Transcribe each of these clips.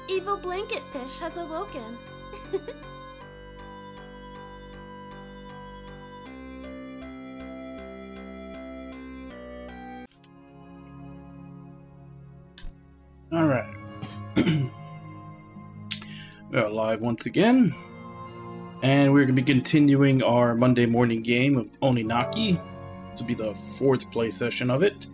Evil Blanket Fish has awoken. Alright. We are live once again. And we're going to be continuing our Monday morning game of Oninaki. This will be the 4th play session of it.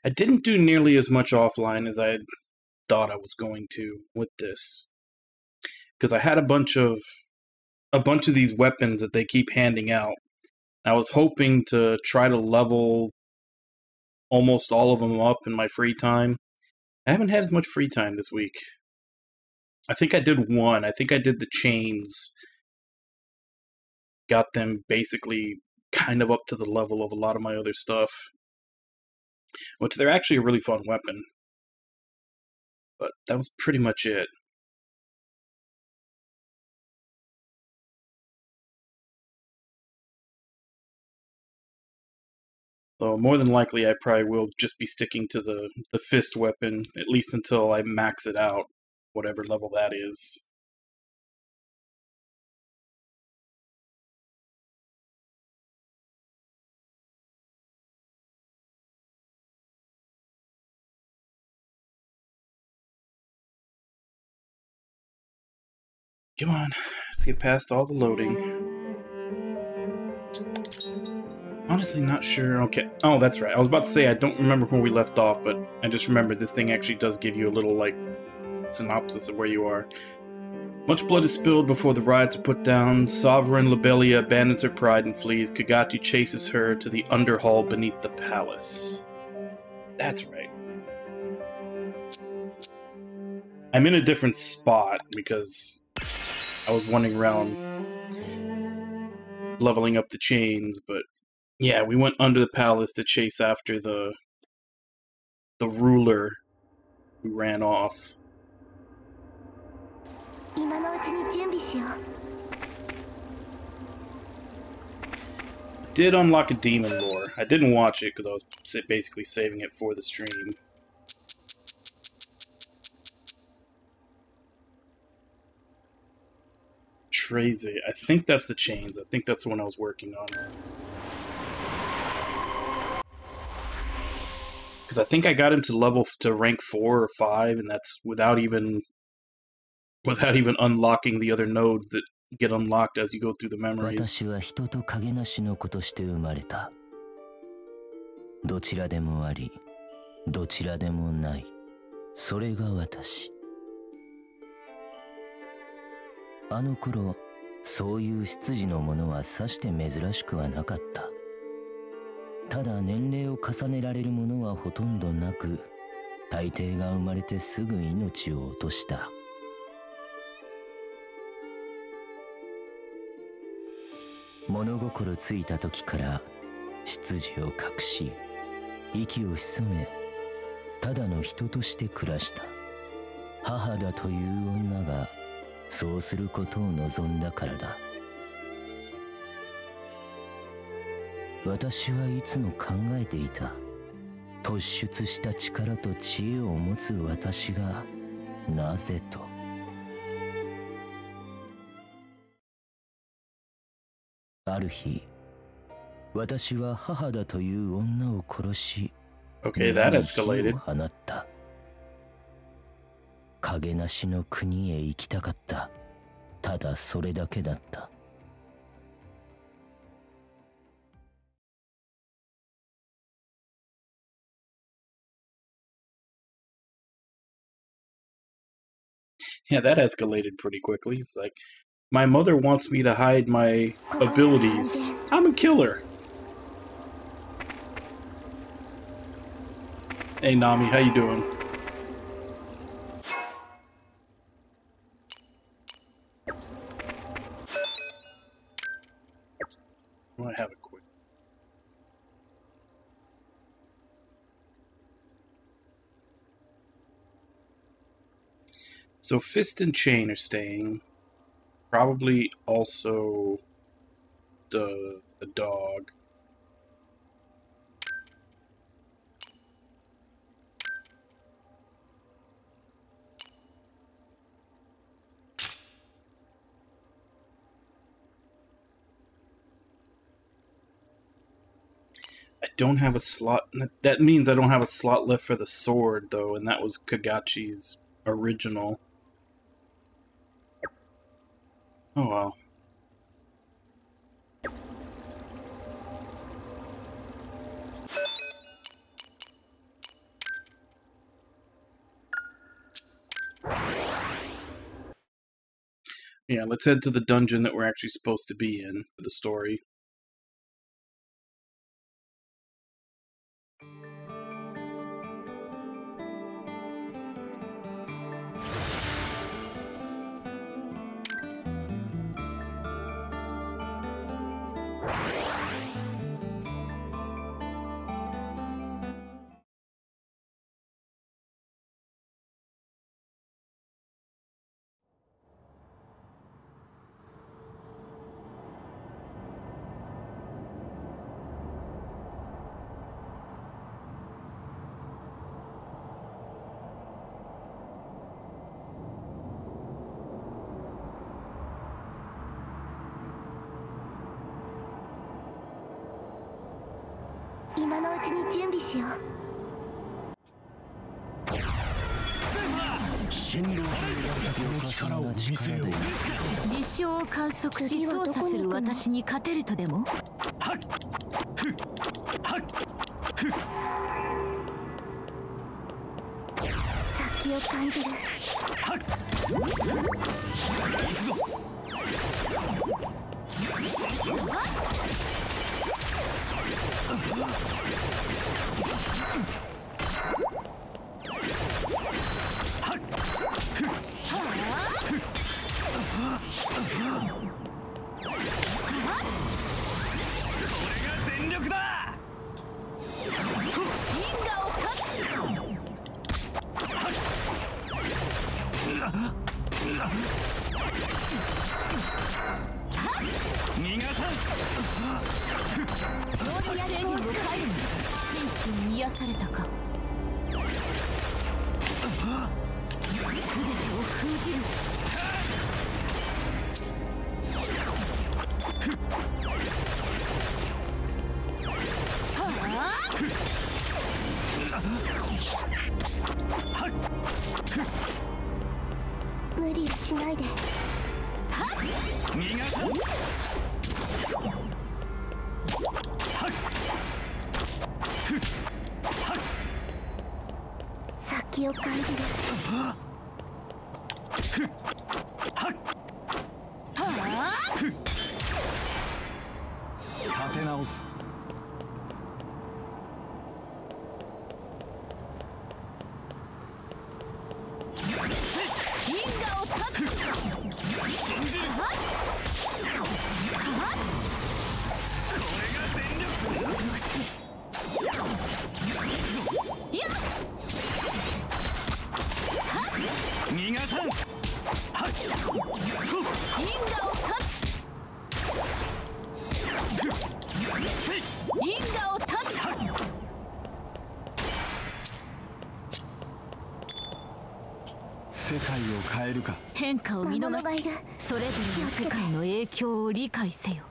I didn't do nearly as much offline as I thought I was going to with this. Because I had a bunch of these weapons that they keep handing out. I was hoping to try to level almost all of them up in my free time. I haven't had as much free time this week. I think I did one. I think I did the chains. Got them basically kind of up to the level of a lot of my other stuff. Which they're actually a really fun weapon. But that was pretty much it. So more than likely I probably will just be sticking to the fist weapon, at least until I max it out, whatever level that is. Come on, let's get past all the loading. Honestly, not sure. Okay. Oh, that's right. I was about to say I don't remember where we left off, but I just remembered this thing actually does give you a little, like, synopsis of where you are. Much blood is spilled before the riots are put down. Sovereign Lobelia abandons her pride and flees. Kagatu chases her to the underhall beneath the palace. That's right. I'm in a different spot because I was wandering around leveling up the chains, but yeah, we went under the palace to chase after the ruler who ran off. Did unlock a demon lore. I didn't watch it because I was basically saving it for the stream. Trazy. I think that's the chains. I think that's the one I was working on. Because I think I got him to rank 4 or 5, and that's without even unlocking the other nodes that get unlocked as you go through the memories. 私は人と影なしの子として生まれた。どちらでもあり、どちらでもない。それが私。あの頃、そういう出自のものはさして珍しくはなかった。ただ年齢を重ねられるものはほとんどなく、大抵が生まれてすぐ命を落とした。物心ついた時から出自を隠し、息を潜め、ただの人として暮らした。母だという女がそうすることを望んだからだ。私はいつも考えていた。突出した力と知恵を持つ私がなぜと。ある日、私は母だという女を殺し、Okay, that escalated. 放った。影なしの国へ行きたかった。ただそれだけだった。Yeah, that escalated pretty quickly. It's like, my mother wants me to hide my abilities. I'm a killer. Hey Nami, how you doing? I want to have a quick. So Fist and Chain are staying. Probably also the dog. don't have a slot. That means I don't have a slot left for the sword, though, and that was Kagachi's original. Oh well. Yeah, let's head to the dungeon that we're actually supposed to be in for the story.実証を観測し操作する私に勝てるとでも？先を感じる。癒されたか。全てを封じる。無理しないで。先を感じる。立て直す。因果を断つ。信じる。これが全力。よし。いや。逃がさん。因果を断つ。因果を断つ。世界を変えるか。変化を見逃し、それぞれの世界の影響を理解せよ。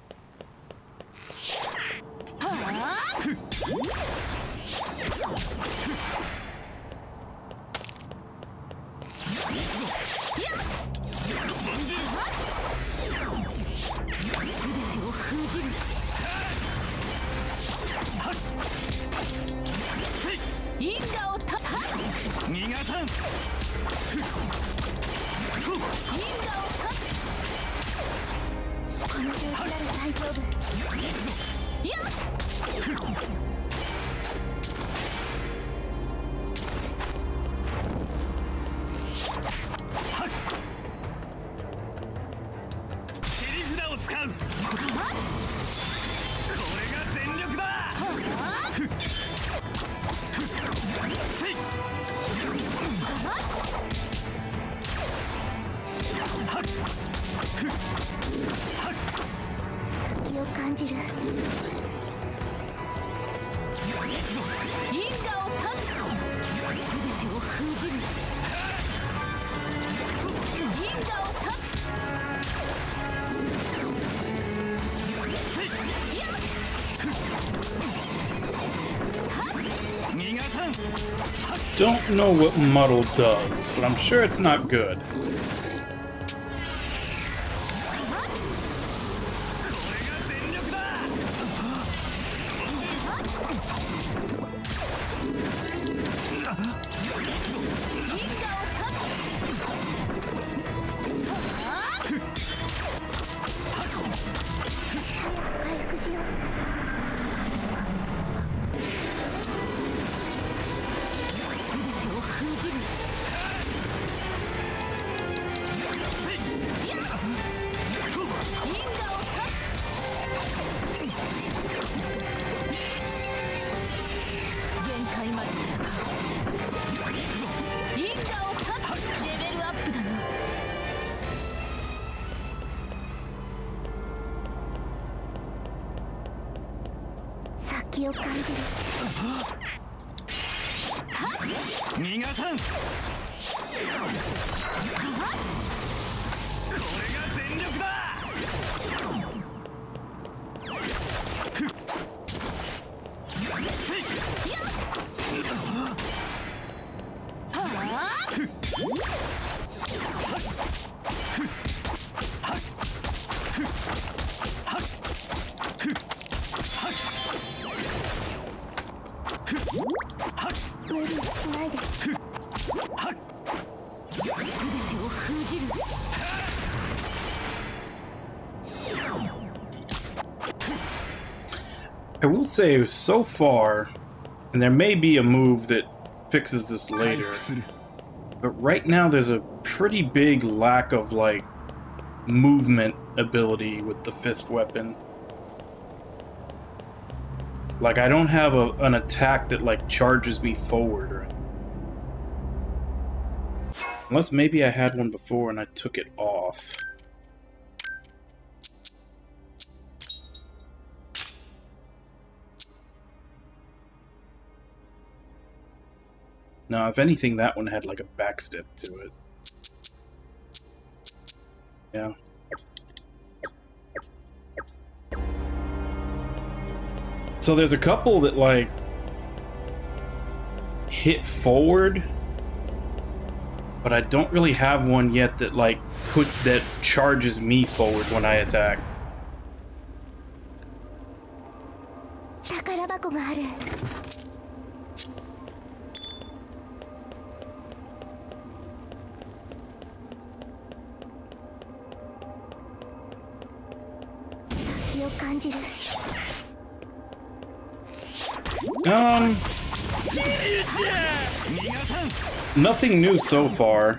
因果を断つ。逃がさん。因果を断つ。この調子なら大丈夫。いや。切り札を使う。これが全力だ。先を感じる。don't know what muddle does, but I'm sure it's not good. I will say, so far, and there may be a move that fixes this later, but right now there's a pretty big lack of, like, movement ability with the fist weapon. Like, I don't have an attack that, like, charges me forward or anything. Unless maybe I had one before and I took it off. No, if anything, that one had like a backstep to it. Yeah. So there's a couple that like hit forward, but I don't really have one yet that like that charges me forward when I attack. 宝箱がある。先を感じる。Nothing new so far.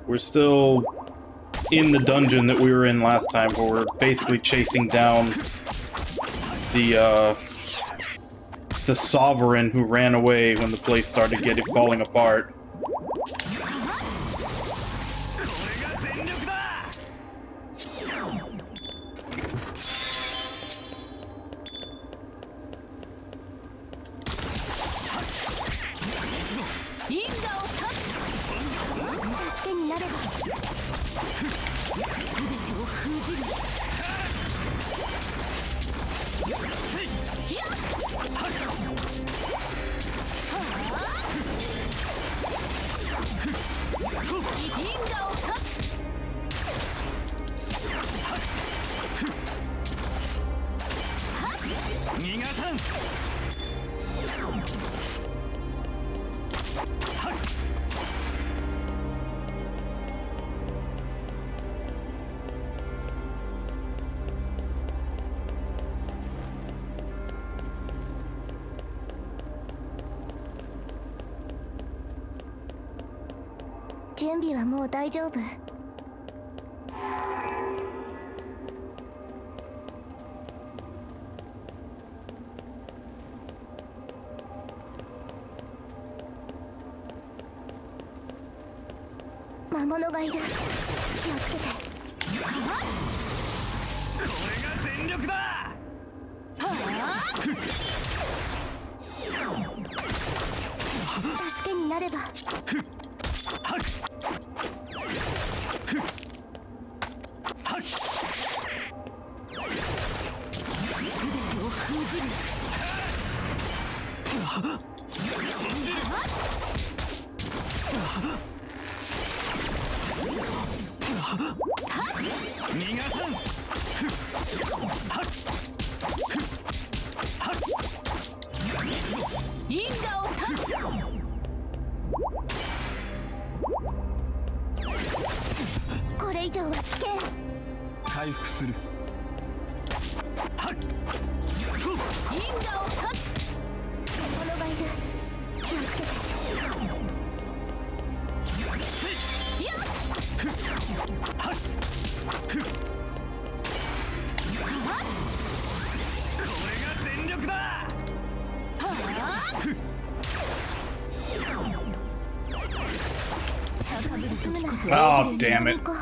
We're still in the dungeon that we were in last time, where we're basically chasing down the sovereign who ran away when the place started falling apart.準備はもう大丈夫。魔物がいる。気をつけて。これが全力だ。助けになれば。信じる。逃がさん。因果を断つ。これ以上は危険。回復する。因果を断つ。獣がいる。気をつけて。やっ。これが全力だ。進むなら Oh, damn it. 行こう。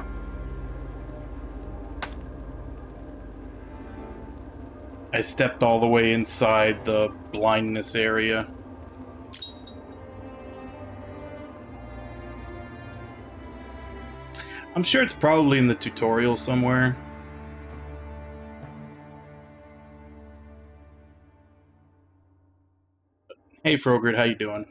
I stepped all the way inside the blindness area. I'm sure it's probably in the tutorial somewhere. Hey Frogert, how you doing?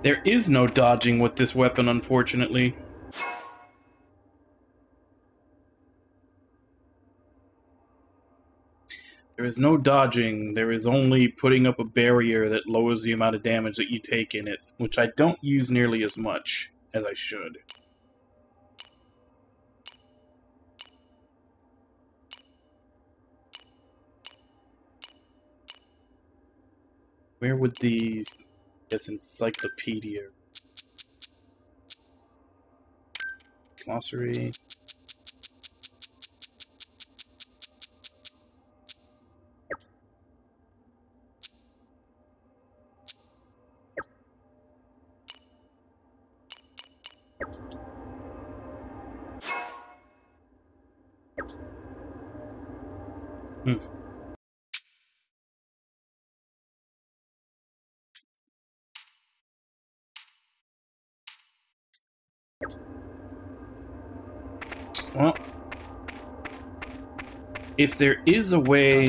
There is no dodging with this weapon, unfortunately. There is no dodging. There is only putting up a barrier that lowers the amount of damage that you take in it, which I don't use nearly as much as I should. Where would the... Yes, encyclopedia. Glossary. Well, if there is a way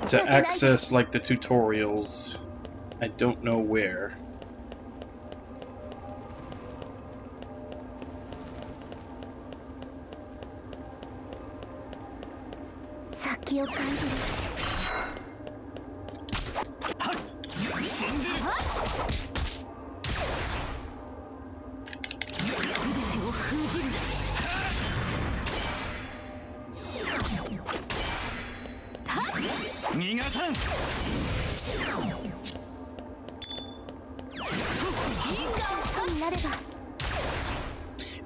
to access, like, the tutorials, I don't know where.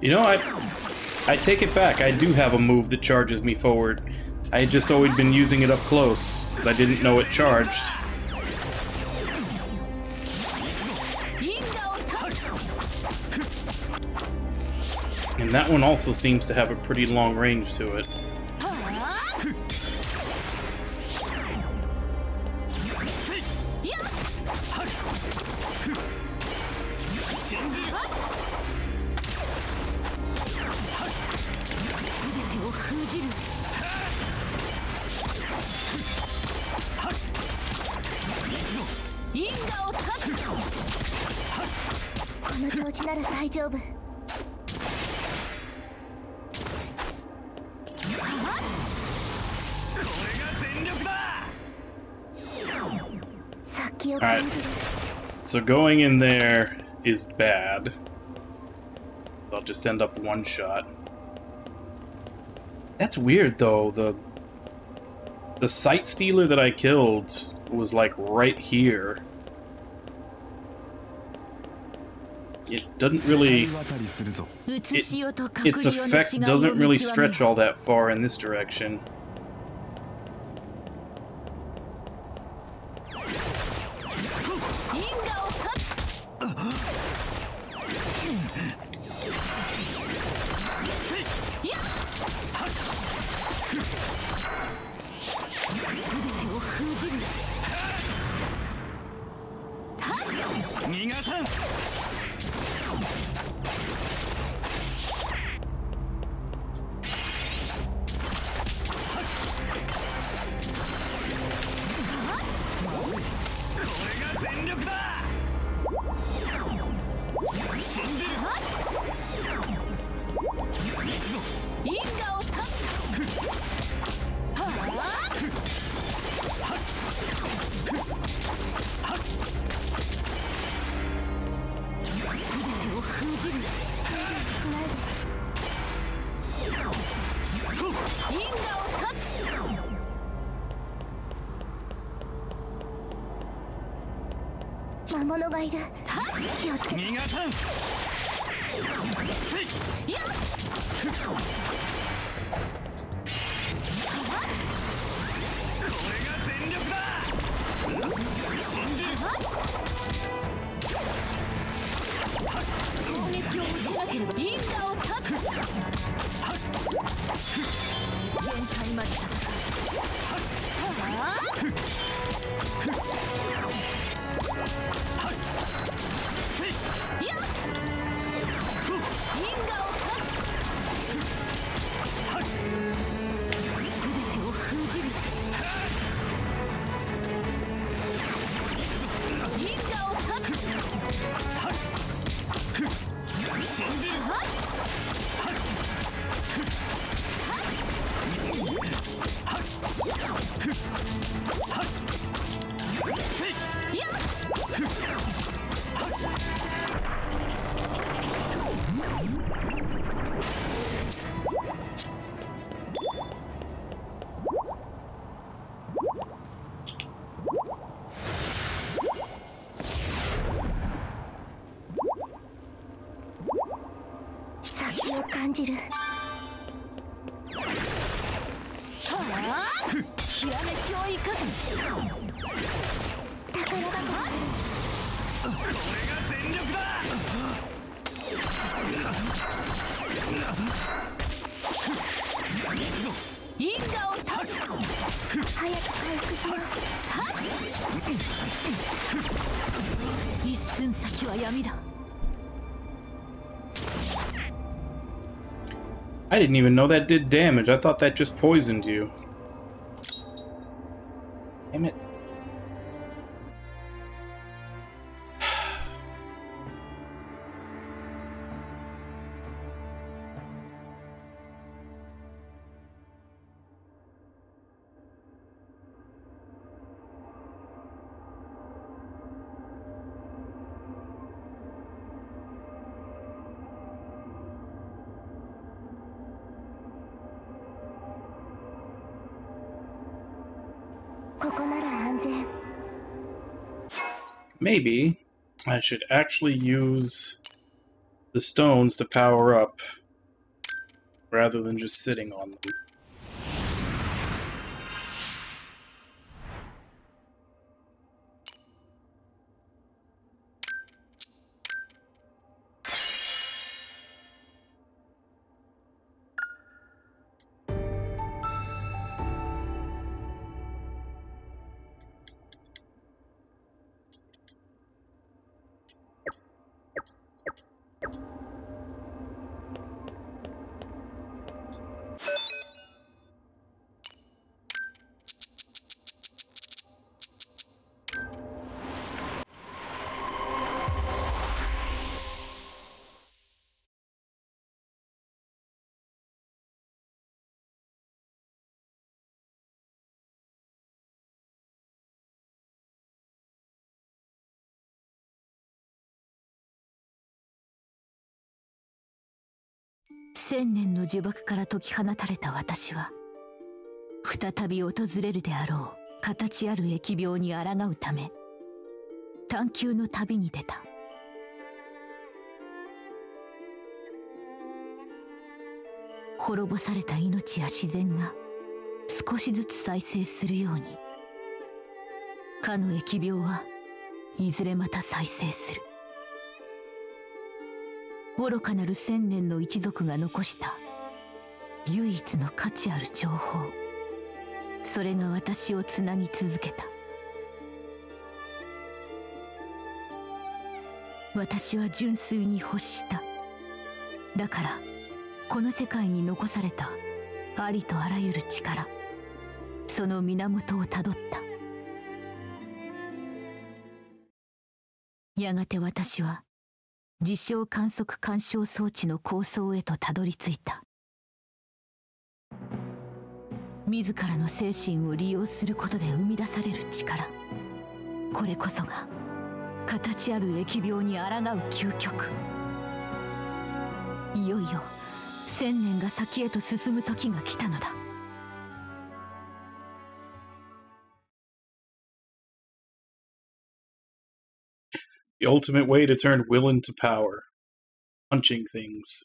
You know, I take it back. I do have a move that charges me forward. I had just always been using it up close, because I didn't know it charged. And that one also seems to have a pretty long range to it. Alright, so going in there is bad. I'll just end up one shot. That's weird though, the Sight Stealer that I killed was like right here. It doesn't really... its effect doesn't really stretch all that far in this direction. がいる。気をつけて。逃がさん。やっこれが全力だ。信じる。攻撃を見せなければ銀河を断つ。限界まで戦う。いや銀河を断つ。全てを封じる。銀河を断つ。信じる。いや先を感じる。ひらめきを生かす。宝箱。これが全力だ。因果を断つ。早く回復しよう。一寸先は闇だ。I didn't even know that did damage. I thought that just poisoned you. Damn it. Maybe I should actually use the stones to power up rather than just sitting on them.千年の呪縛から解き放たれた私は、再び訪れるであろう形ある疫病に抗うため探求の旅に出た。滅ぼされた命や自然が少しずつ再生するように、かの疫病はいずれまた再生する。愚かなる千年の一族が残した唯一の価値ある情報、それが私をつなぎ続けた。私は純粋に欲した。だからこの世界に残されたありとあらゆる力、その源をたどった。やがて私は事象観測干渉装置の構想へとたどり着いた。自らの精神を利用することで生み出される力、これこそが形ある疫病に抗う究極。いよいよ千年が先へと進む時が来たのだ。The ultimate way to turn will into power. Punching things.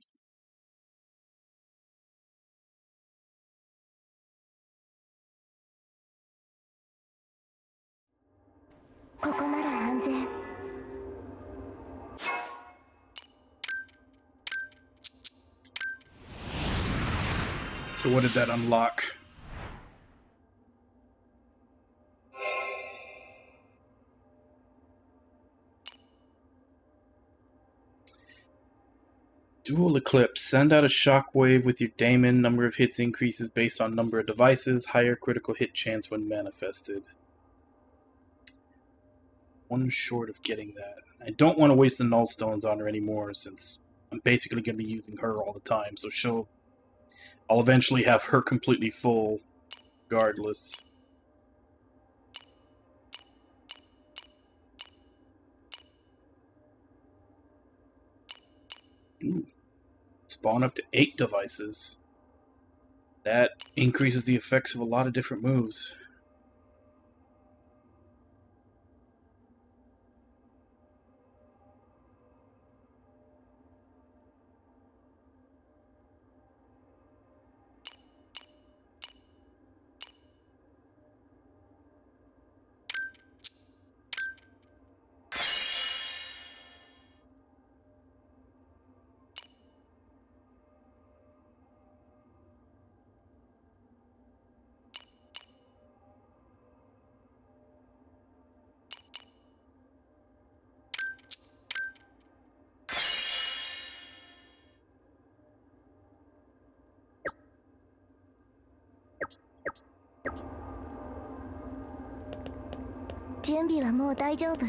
ここなら安全。 So what did that unlock? Dual Eclipse. Send out a shockwave with your daemon. Number of hits increases based on number of devices. Higher critical hit chance when manifested. One short of getting that. I don't want to waste the null stones on her anymore since I'm basically going to be using her all the time. So I'll eventually have her completely full regardless. Ooh. Spawn up to 8 devices. That increases the effects of a lot of different moves.準備はもう大丈夫。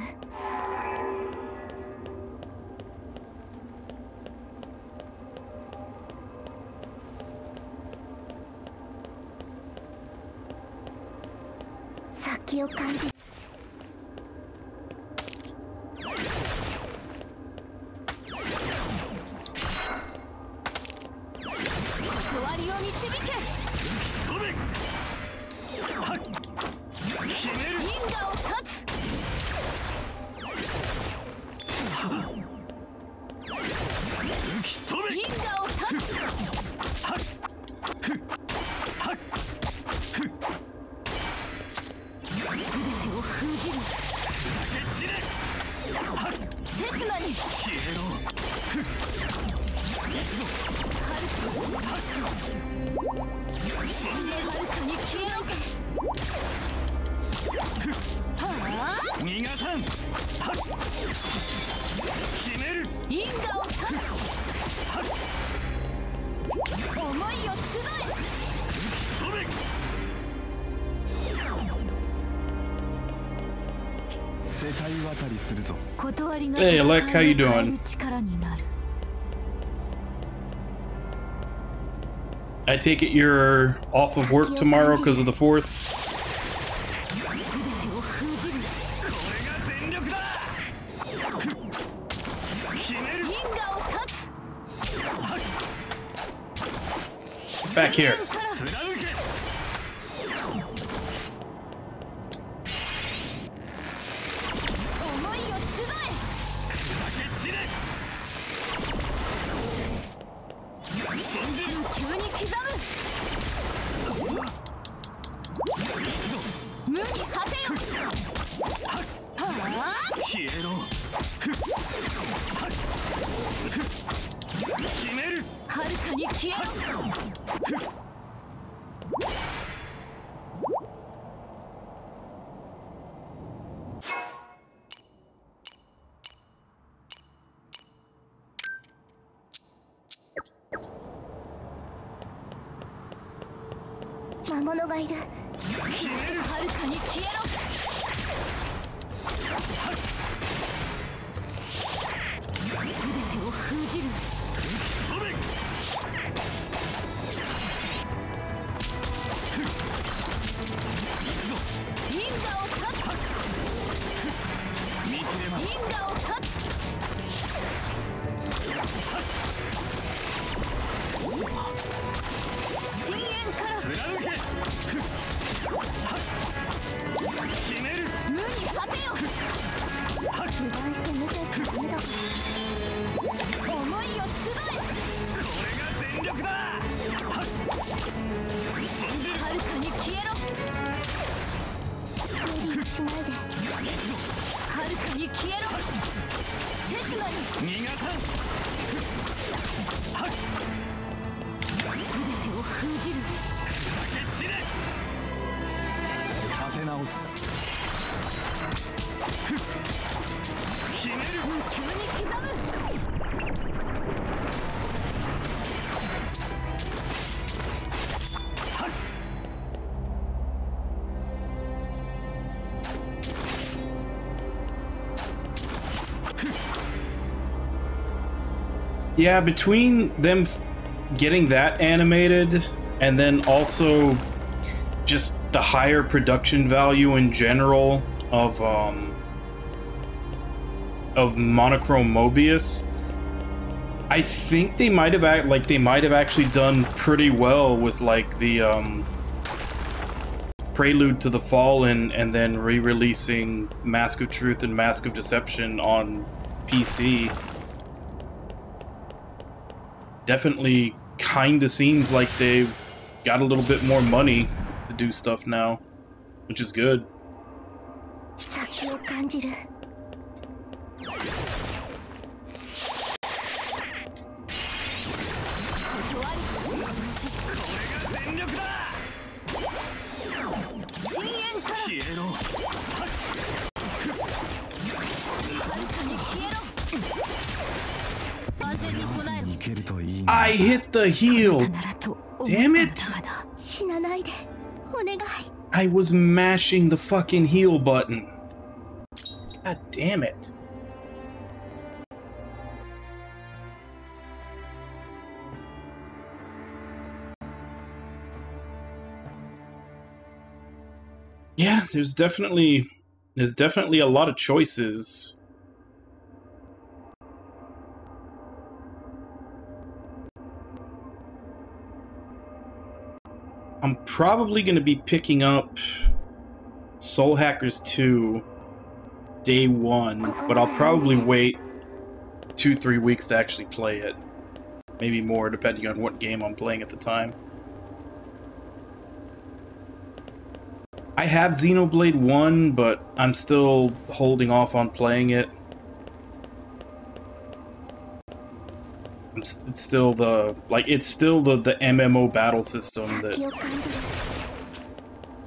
先を感じ。 Hey, Alec, how you doing? I take it you're off of work tomorrow because of the 4th? Back here. Yeah, between them getting that animated and then also just the higher production value in general of Monochrome Mobius, I think they might have actually done pretty well with like the Prelude to the Fallen and then re-releasing Mask of Truth and Mask of Deception on PC. Definitely kind of seems like they've got a little bit more money to do stuff now, which is good. 先を感じる I hit the heel! Damn it! 死なないでお願い I was mashing the fucking heal button. God damn it. Yeah, there's definitely a lot of choices. I'm probably going to be picking up Soul Hackers 2 day 1, but I'll probably wait 2-3 weeks to actually play it. Maybe more, depending on what game I'm playing at the time. I have Xenoblade 1, but I'm still holding off on playing it. It's still the MMO battle system that,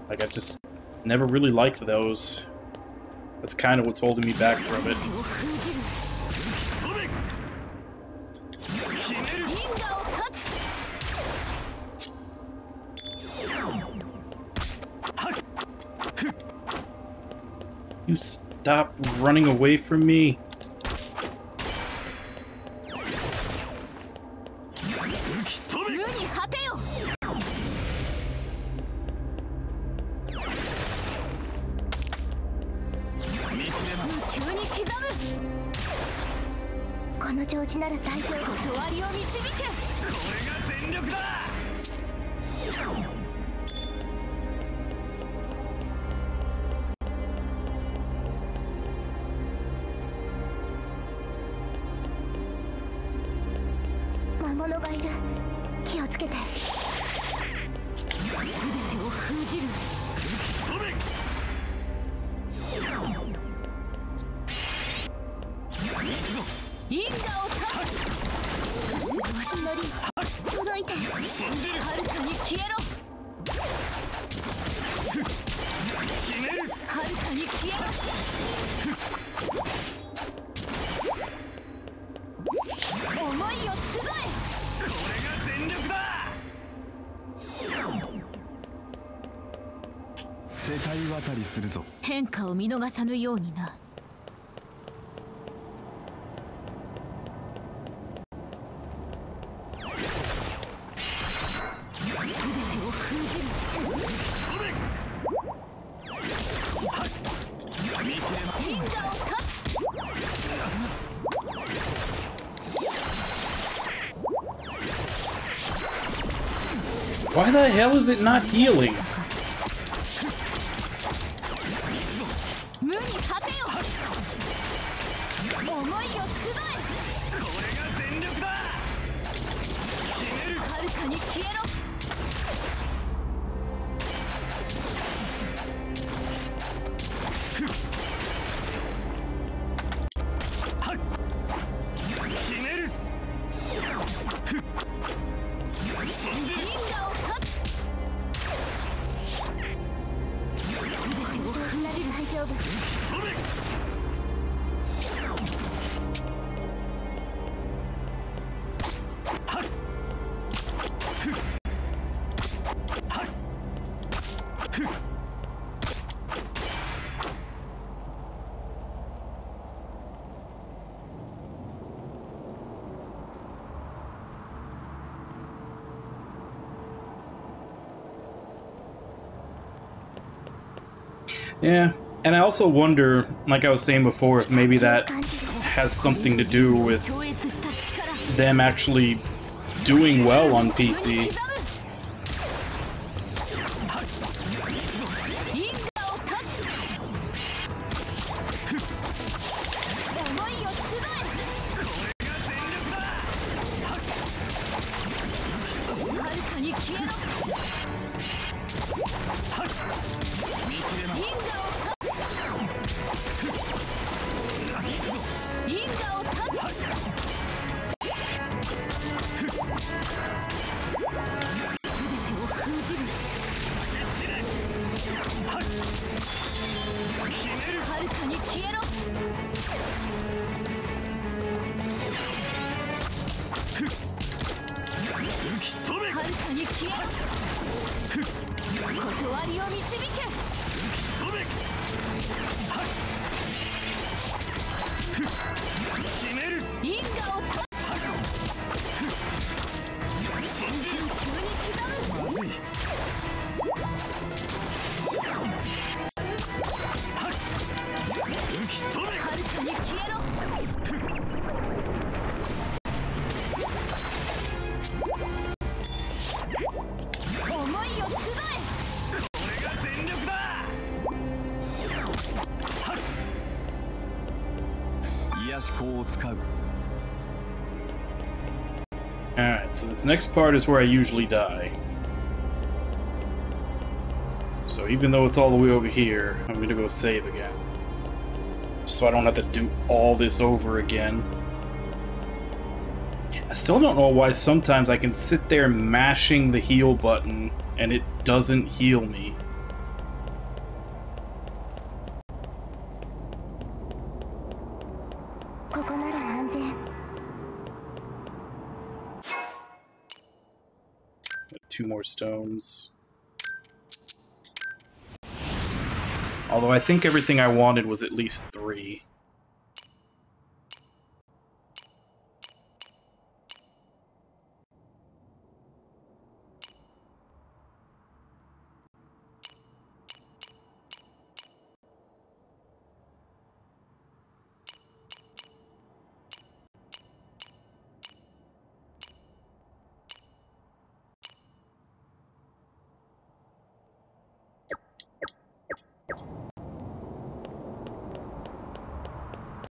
like, I just never really liked those. That's kind of what's holding me back from it. You stop running away from me.変化を見逃さぬようにな。Why the hell is it not healing? Yeah, and I also wonder, like I was saying before, if maybe that has something to do with them actually doing well on PC. Alright, so this next part is where I usually die. So even though it's all the way over here, I'm gonna go save again. So I don't have to do all this over again. I still don't know why sometimes I can sit there mashing the heal button and it doesn't heal me. Two more stones. Although I think everything I wanted was at least 3.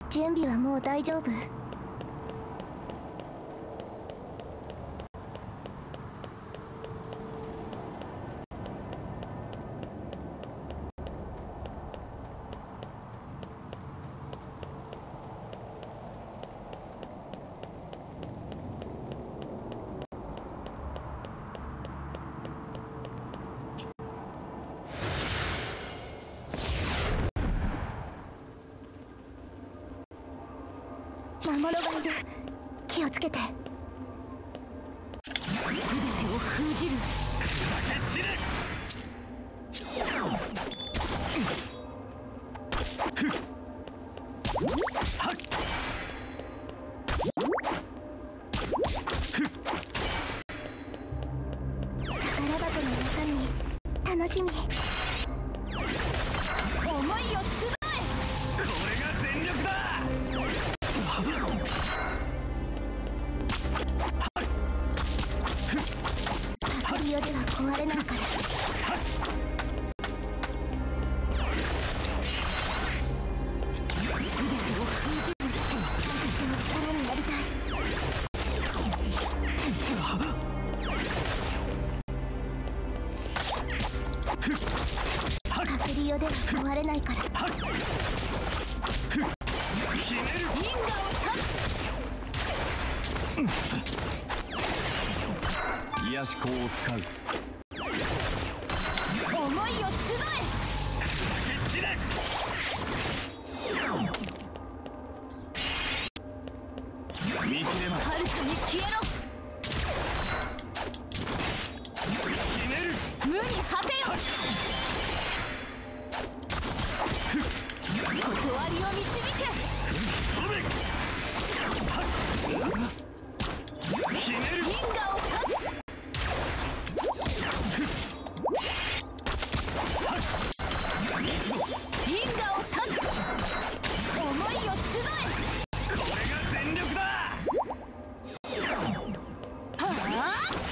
準備はもう大丈夫。魔物がいる。気をつけて。全てを封じる。宝箱の中身楽しみ。思いを集え。これが全力だ。パリオでは壊れないから。全てを封じる。私の力になりたい。パリオでは壊れないから。因果を断つ。癒し光を使う。思いを集え。見切れます。遥かに消えろ。無に果てよ。断りを導け。因果を断つ。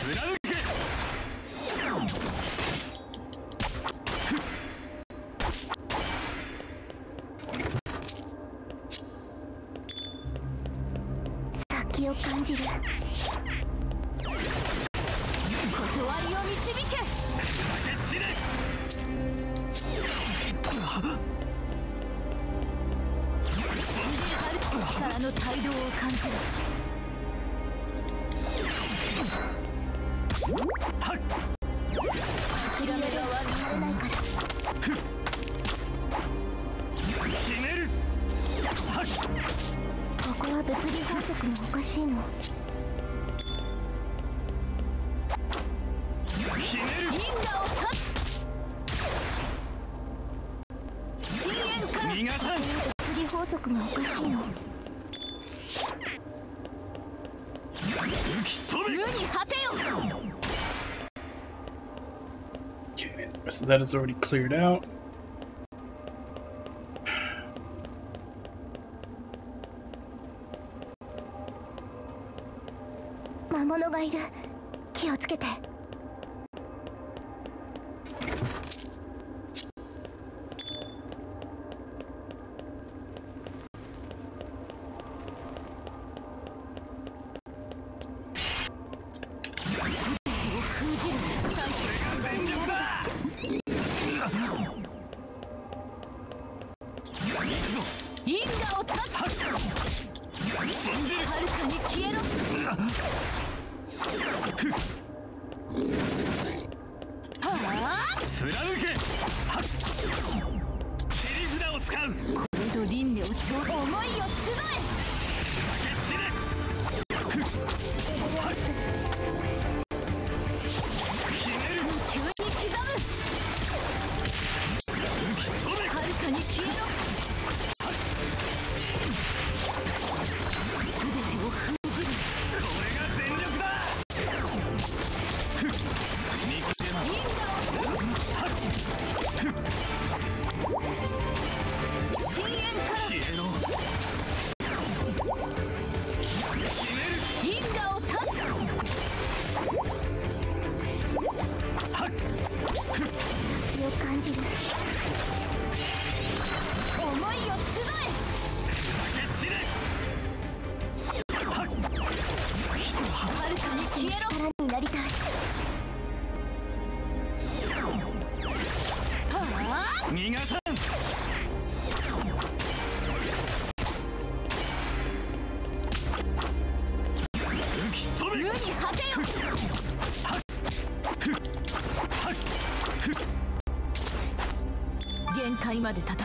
貫け。先を感じる。断りを導け。散れ。力の態度を感じる。諦めが悪いないから。決める。ここは物理法則もおかしいの。決める。因果を断つ。深淵から逃がさん。物理法則がおかしいの。吹き飛べ。無に果てよ。 Okay, the rest of that is already cleared out. 魔物がいる。気をつけて。全力だ。行くぞ。因果を断つ。信じる。遥かに消えろ。はあ、貫け。切り札を使う。これぞ輪廻を超思いを集え。散れ。決める。急に刻む。遥かに消えろ。全てを封じる。これが全力だ。因果を深淵から消えろ。決める。因果を断つ。気を感じる。思いを集え。散れ。遥かに消えろ。力になりたい。はあ、逃がさん。吹き飛べ。無に果てよ。限界まで戦う。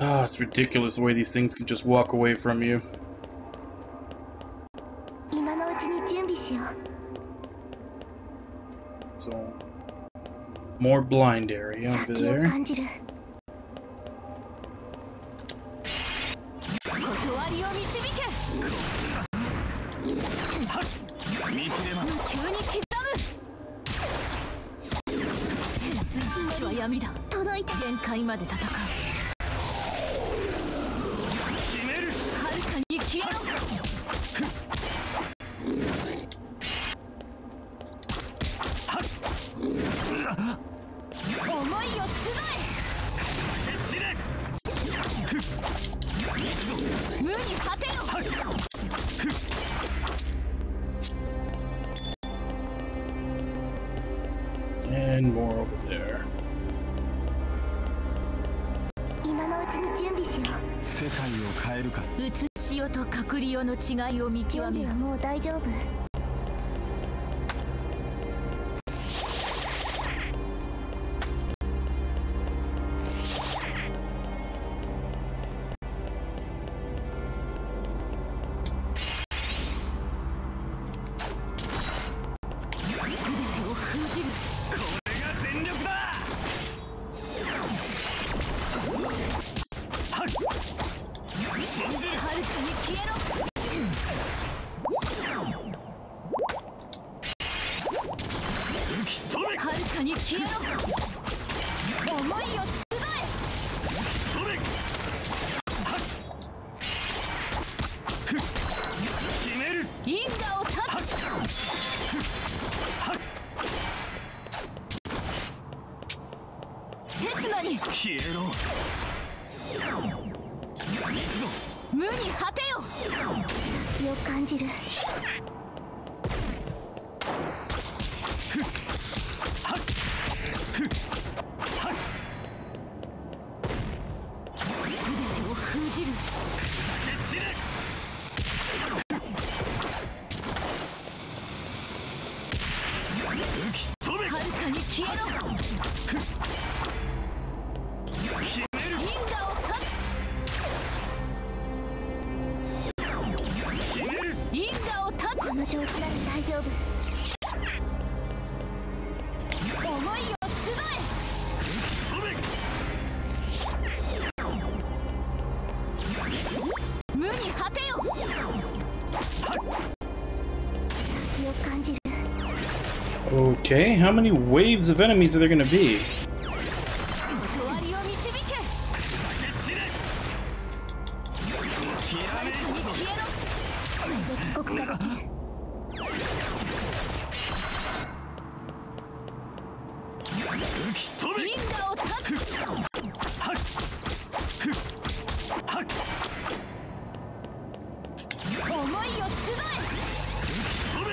Ah, it's ridiculous the way these things can just walk away from you. 今のうちに準備しよう。 So, more blind area over 先を there. 感じる。断りを導け。見切れま。急に刻む。は闇だ。届いた。限界まで戦う。決める。遥かに消えろ。思いを集散れ。え。無に果てよ。 And more over there. 今のうちに準備しよう。世界を変えるか。写しよと隔離よの違いを見極めよ。準備はもう大丈夫。全てを封じる。これが全力だ。信じる。遥かに消えろ。消えろ。思いを集飛べ。決める。え。因果を断つ。刹那に消えろ。行くぞ。無に果てよ。気を感じる。全てを封じる。死ね。浮き飛べ。遥かに消えろ。決める。因果を断つ。決める。因果を断つ。この調子なら大丈夫。思いを集飛べ。え。無に果てよ。気を感じる。 Okay, how many waves of enemies are there gonna be? 断りを導け。死ね。ひらめいたぞ。消えろ。これで帰国かね。浮き飛べ。因果を断つ。思いを集飛べ。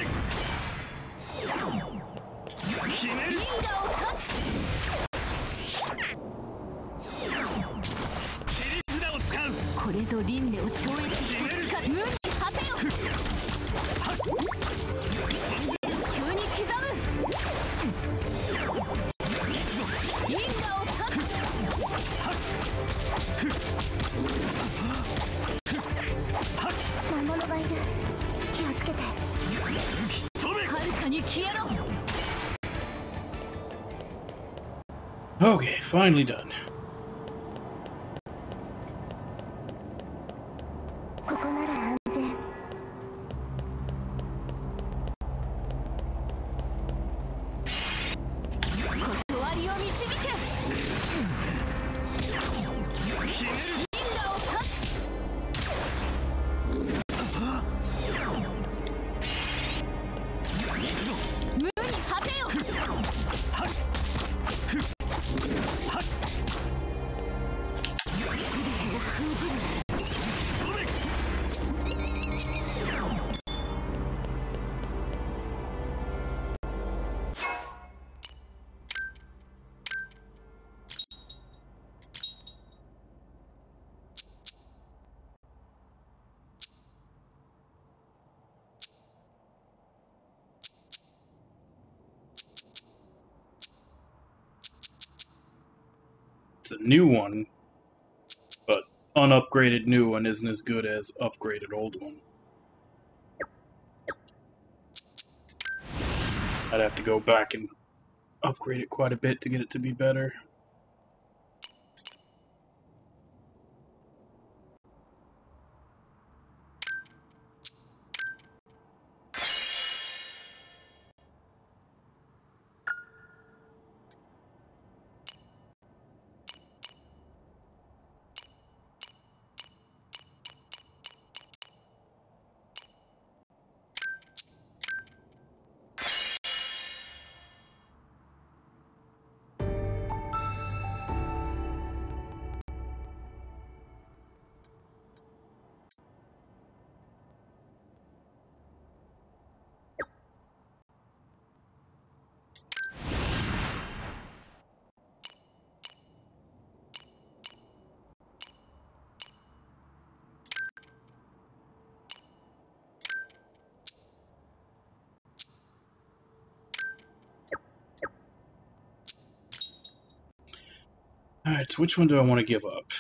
決めえ。る。因果を断つ。切り札を使う。これぞ輪廻を超越した力。無に果てよ。急に刻む。因果を断つ。魔物がいる。気をつけて。飛べ。遥かに消えろ。 Okay, finally done. ここなら安全。断りを導け。決める。因果を断つ。行くぞ。無に果てよ。飛べ。 It's a new one, but unupgraded new one isn't as good as upgraded old one. I'd have to go back and upgrade it quite a bit to get it to be better. Alright, so which one do I want to give up?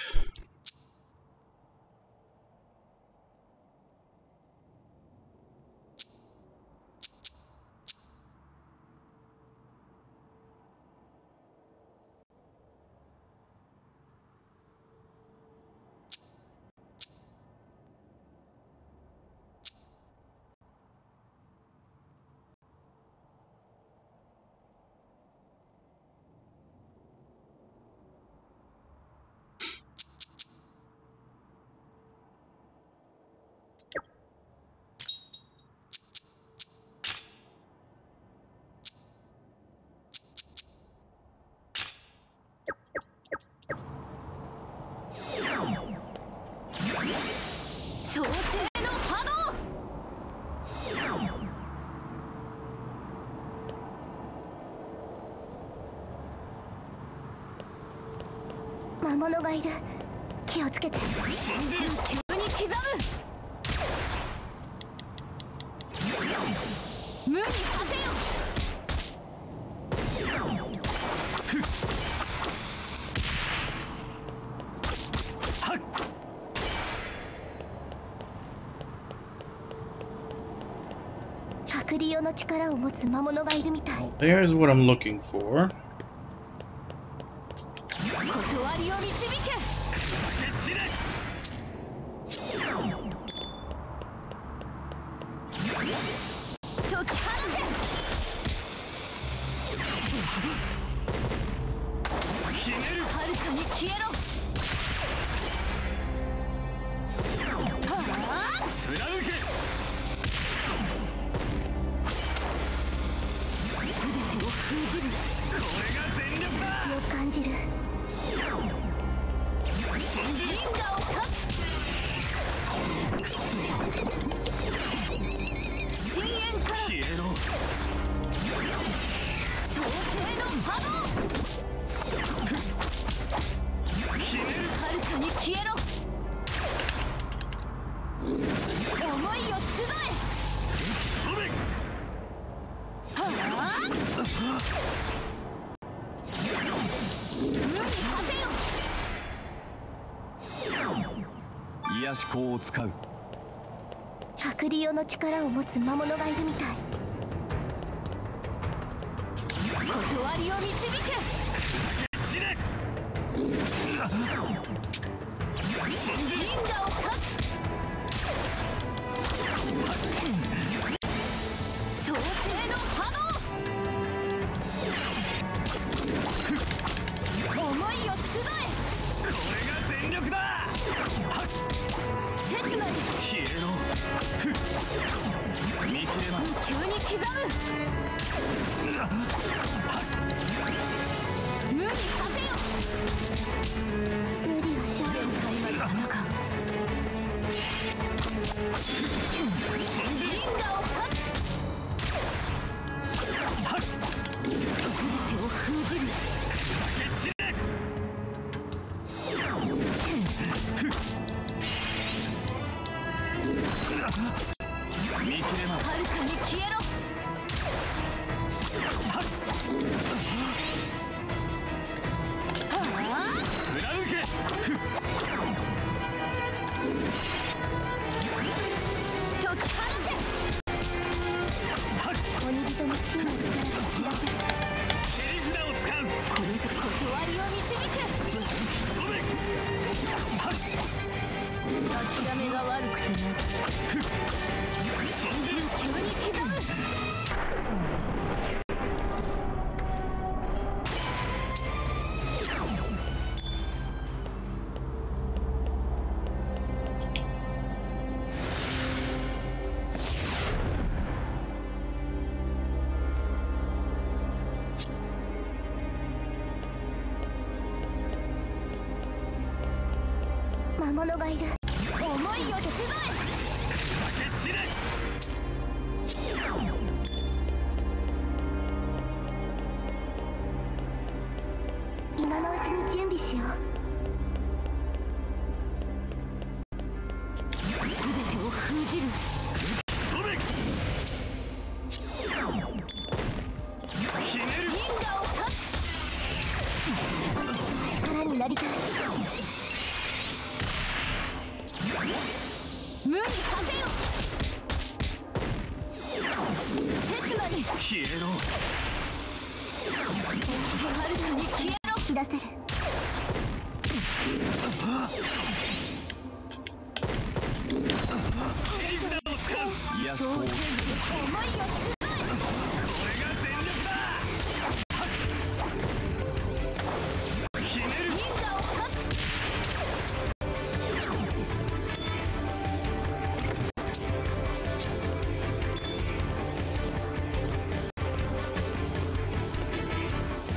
魔物がいる。気をつけて。信じる。急に刻む。無に果てよ。サクリオの力を持つ魔物がいるみたい。 There's what I'm looking for. 断りを導け。散れ。解き放て。ひねる。遥かに消えろ。貫け。全てを封じる。これが全力だ。気を感じる。信じる。銀河を断つ。深淵から消えろ。創世の波動。ひねる。遥かに消えろ。思いを集え。飛べ。無に果てよ。癒し光を使う。サクリオの力を持つ魔物がいるみたい。断りを導け。散れ。信じる。銀河を断つ。創世の波動。思いを集これが全力だ。え。切なに消えろ。見切れば。急に刻む。無に果てよ。無理はしない。限界まで戦う。信じる。銀河を断つ。全てを封じる。散れ。見切れば。遥かに消えろ。貫け。解き放て。鬼人の真の力が引き出せる。切り札を使う。これぞ断りを導け。飛べ。諦めが悪くてな。信じる。急に刻む。魔物がいる。思いを集散れ。今のうちに準備しよう。え。全てを封じる。飛べ。ひねる。銀河を断つ。力になりたい。無に果てよ。切なに消えろ。遥かに消えろ。引き出せる。切り札を使う。癒し光。思いを集え。これが全力だ。ひねる。銀河を断つ。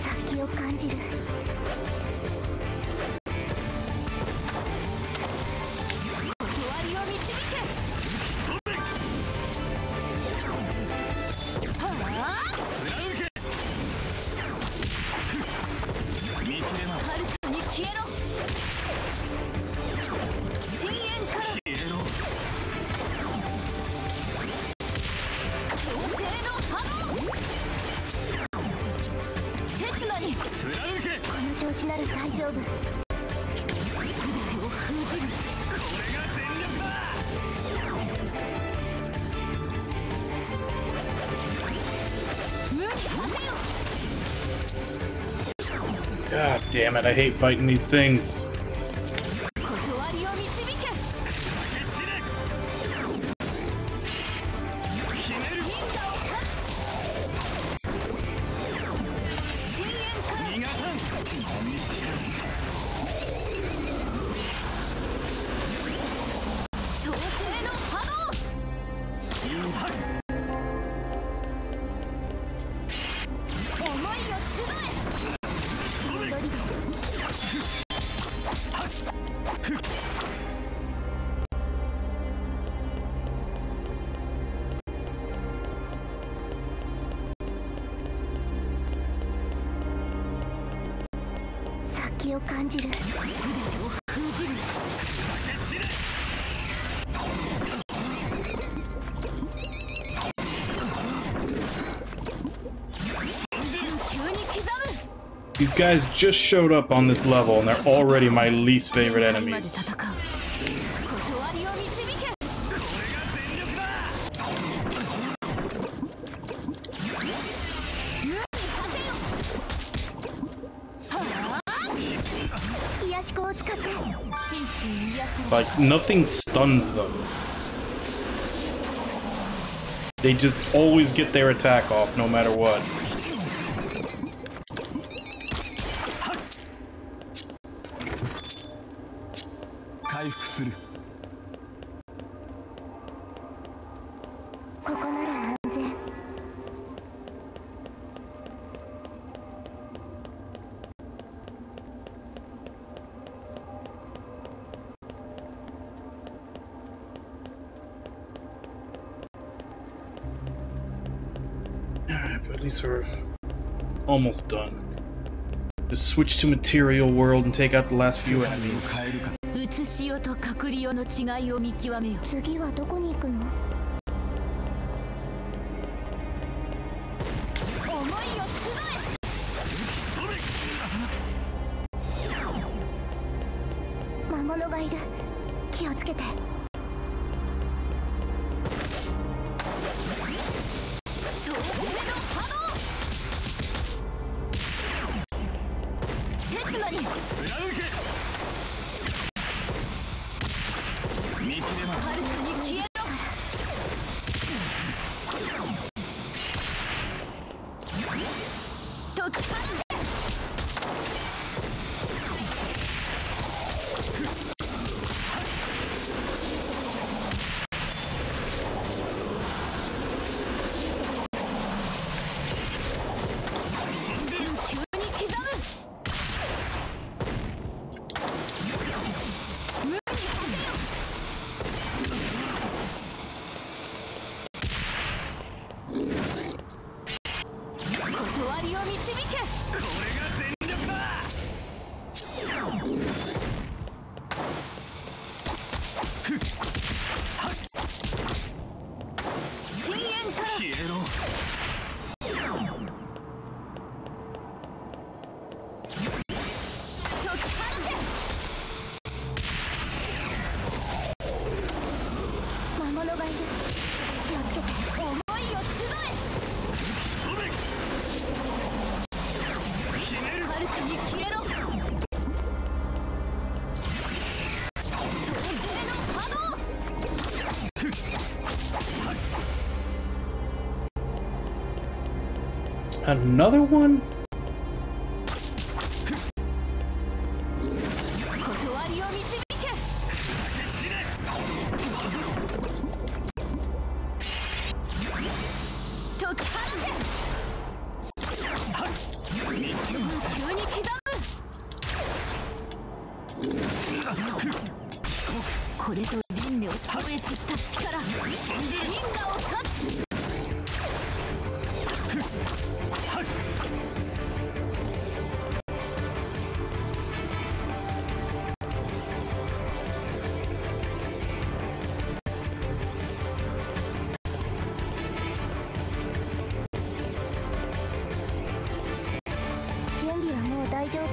先を感じる。断りを導け。貫け。見切れば。遥かに消えろ。貫け。この調子なら大丈夫。全てを封じる。これが全力だ。 God damn it, I hate fighting these things. 断りを導け。ひねる。因果を断つ。深淵から逃がさん。創世の波動。インパクト。思いを集え。先を感じる。全てを封じる。急に刻む。 These guys just showed up on this level and they're already my least favorite enemies. 断りを導け。癒し粉を使って。心身癒せ。 Like, nothing stuns them. They just always get their attack off no matter what. 回復する。ここなら安全。Alright, but at least we're almost done. Just switch to material world and take out the last few enemies. 変えるか。写しよと隔離よの違いを見極めよ。次はどこに行くの？思いを集魔物がいる。気をつけて。創世の波動。刹那に貫け。見切れま遥かに消えろ。解き放て。急に刻む。無に果てよ。断りを導け。これが全力だ。深淵から消えろ。解き放て。魔物がいる。気をつけて。思いを集ひねえ。る。遥かに消えろ。創世の波動。 Another one? 断りを導け。解き放て。急に刻む。これぞ輪廻を超越した力。因果を断つ。 準準備はもう大丈夫。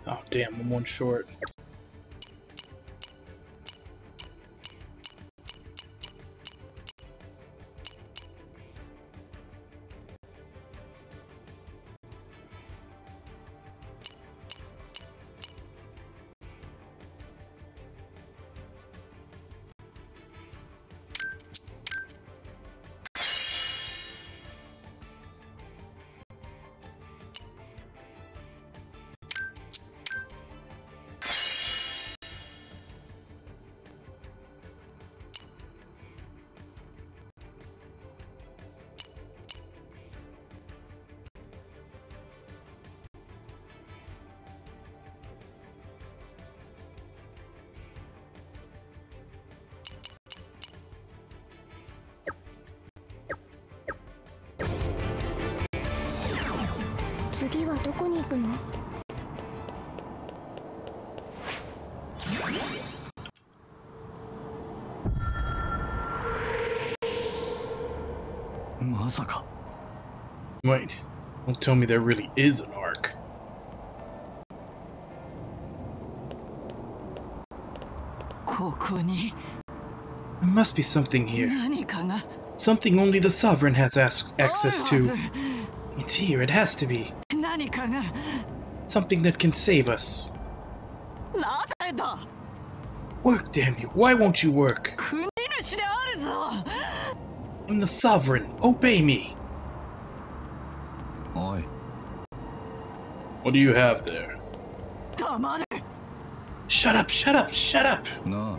Oh damn, I'm one short.次はどこに行くの？まさか。 Wait, don't tell me there really is an arc. ここに There must be something here. 何かが Something only the Sovereign has access to. It's here, it has to be. 何かが Something that can save us. なぜだ Work, damn you. Why won't you work? 国主であるぞ I'm the Sovereign. Obey me. おい、 What do you have there? 黙れ Shut up, shut up, shut up. な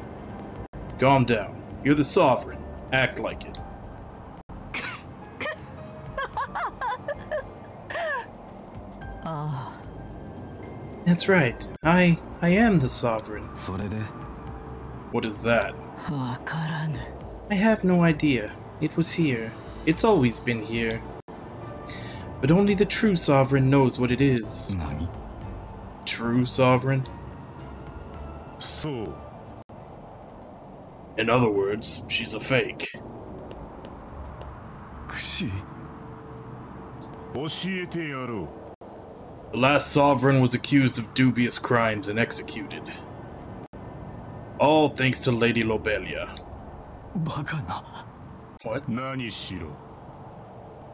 Calm down. You're the Sovereign. Act like it. That's right. I am the Sovereign. あ、それで What is that? わからぬ I have no idea. It was here. It's always been here. But only the true Sovereign knows what it is. 何 True Sovereign? そう In other words, she's a fake. くし教えてやろう The last Sovereign was accused of dubious crimes and executed. All thanks to Lady Lobelia. バカな What? 何しろ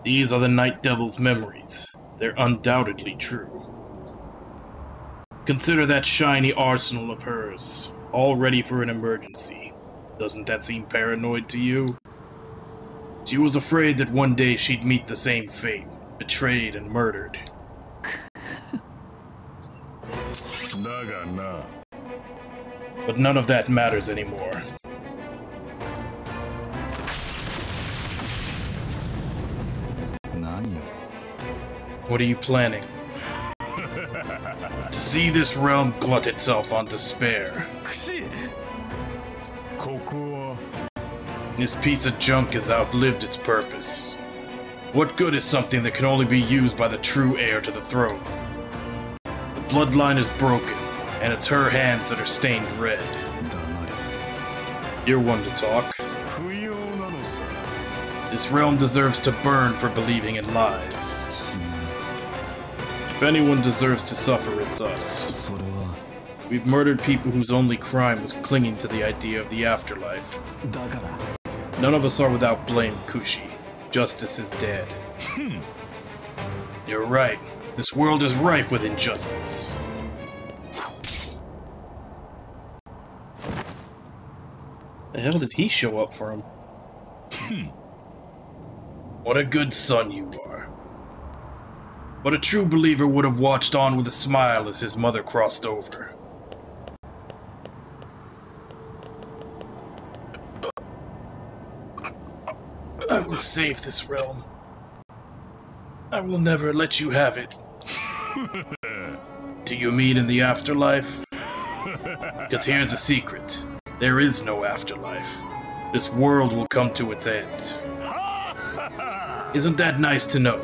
These are the Night Devil's memories. They're undoubtedly true. Consider that shiny arsenal of hers, all ready for an emergency. Doesn't that seem paranoid to you? She was afraid that one day she'd meet the same fate, betrayed and murdered. だがな But none of that matters anymore. What are you planning? To see this realm glut itself on despair. くしここは This piece of junk has outlived its purpose. What good is something that can only be used by the true heir to the throne? The bloodline is broken, and it's her hands that are stained red. 黙れ You're one to talk. 不要なのさ This realm deserves to burn for believing in lies. If anyone deserves to suffer, it's us. それは We've murdered people whose only crime was clinging to the idea of the afterlife. だから None of us are without blame, Kushi. Justice is dead. You're right. This world is rife with injustice. The hell did he show up for him? What a good son you are. But a true believer would have watched on with a smile as his mother crossed over. I will save this realm. I will never let you have it. Do you mean in the afterlife? Because here's a secret. There is no afterlife. This world will come to its end. Isn't that nice to know?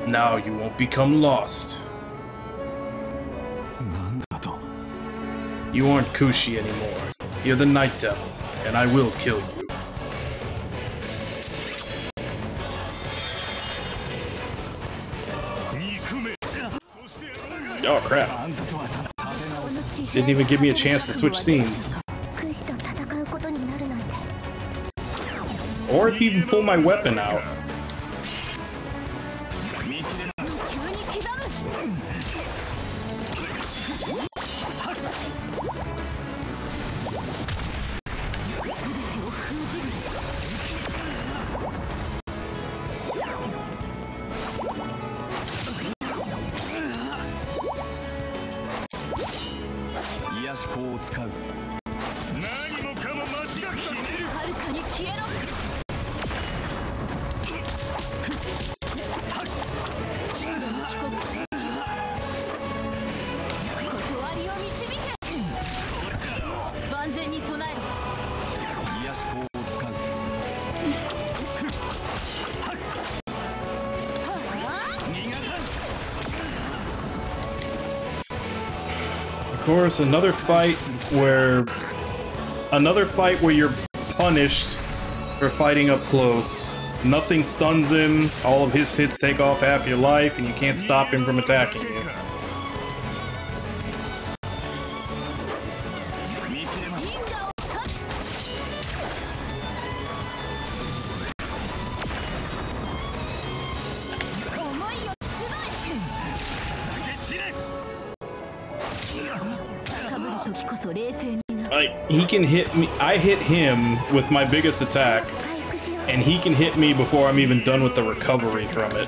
Now you won't become lost. You aren't Kushi anymore. You're the Night Devil, and I will kill you. Oh crap. Didn't even give me a chance to switch scenes. Or even pull my weapon out. Of course, another fight where you're punished for fighting up close. Nothing stuns him, all of his hits take off half your life, and you can't stop him from attacking you. He can hit me. I hit him with my biggest attack, and he can hit me before I'm even done with the recovery from it.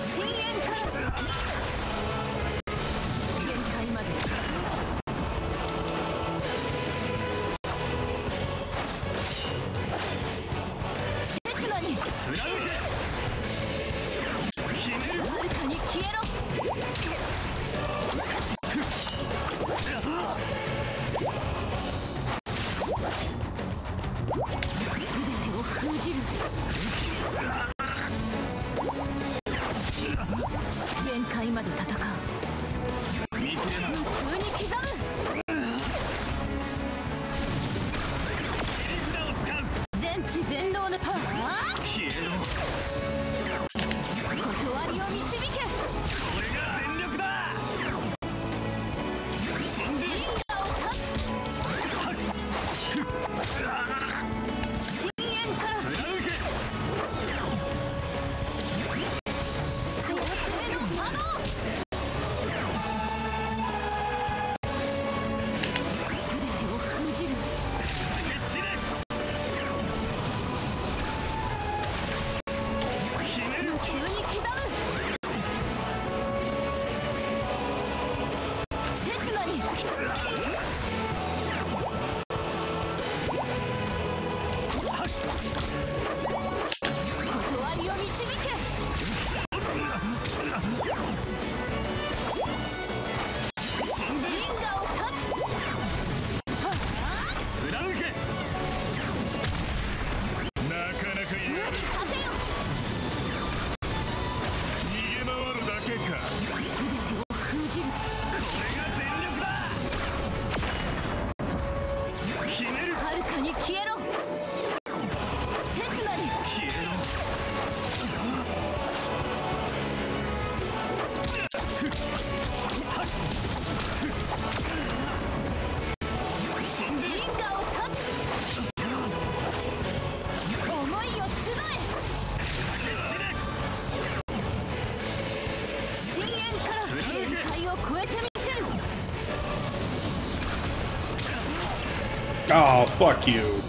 Oh, fuck you.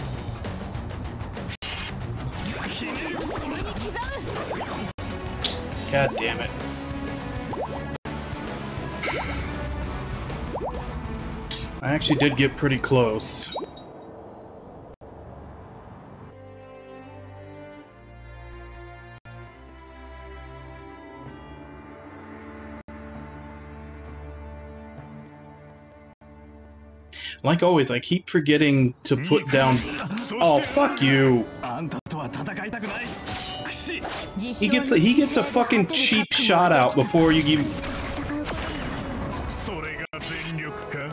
God damn it. I actually did get pretty close. Like always, I keep forgetting to put down. Oh, fuck you. あんたとは戦いたくない。くし。He gets a fucking cheap shot out before you even. それが全力か。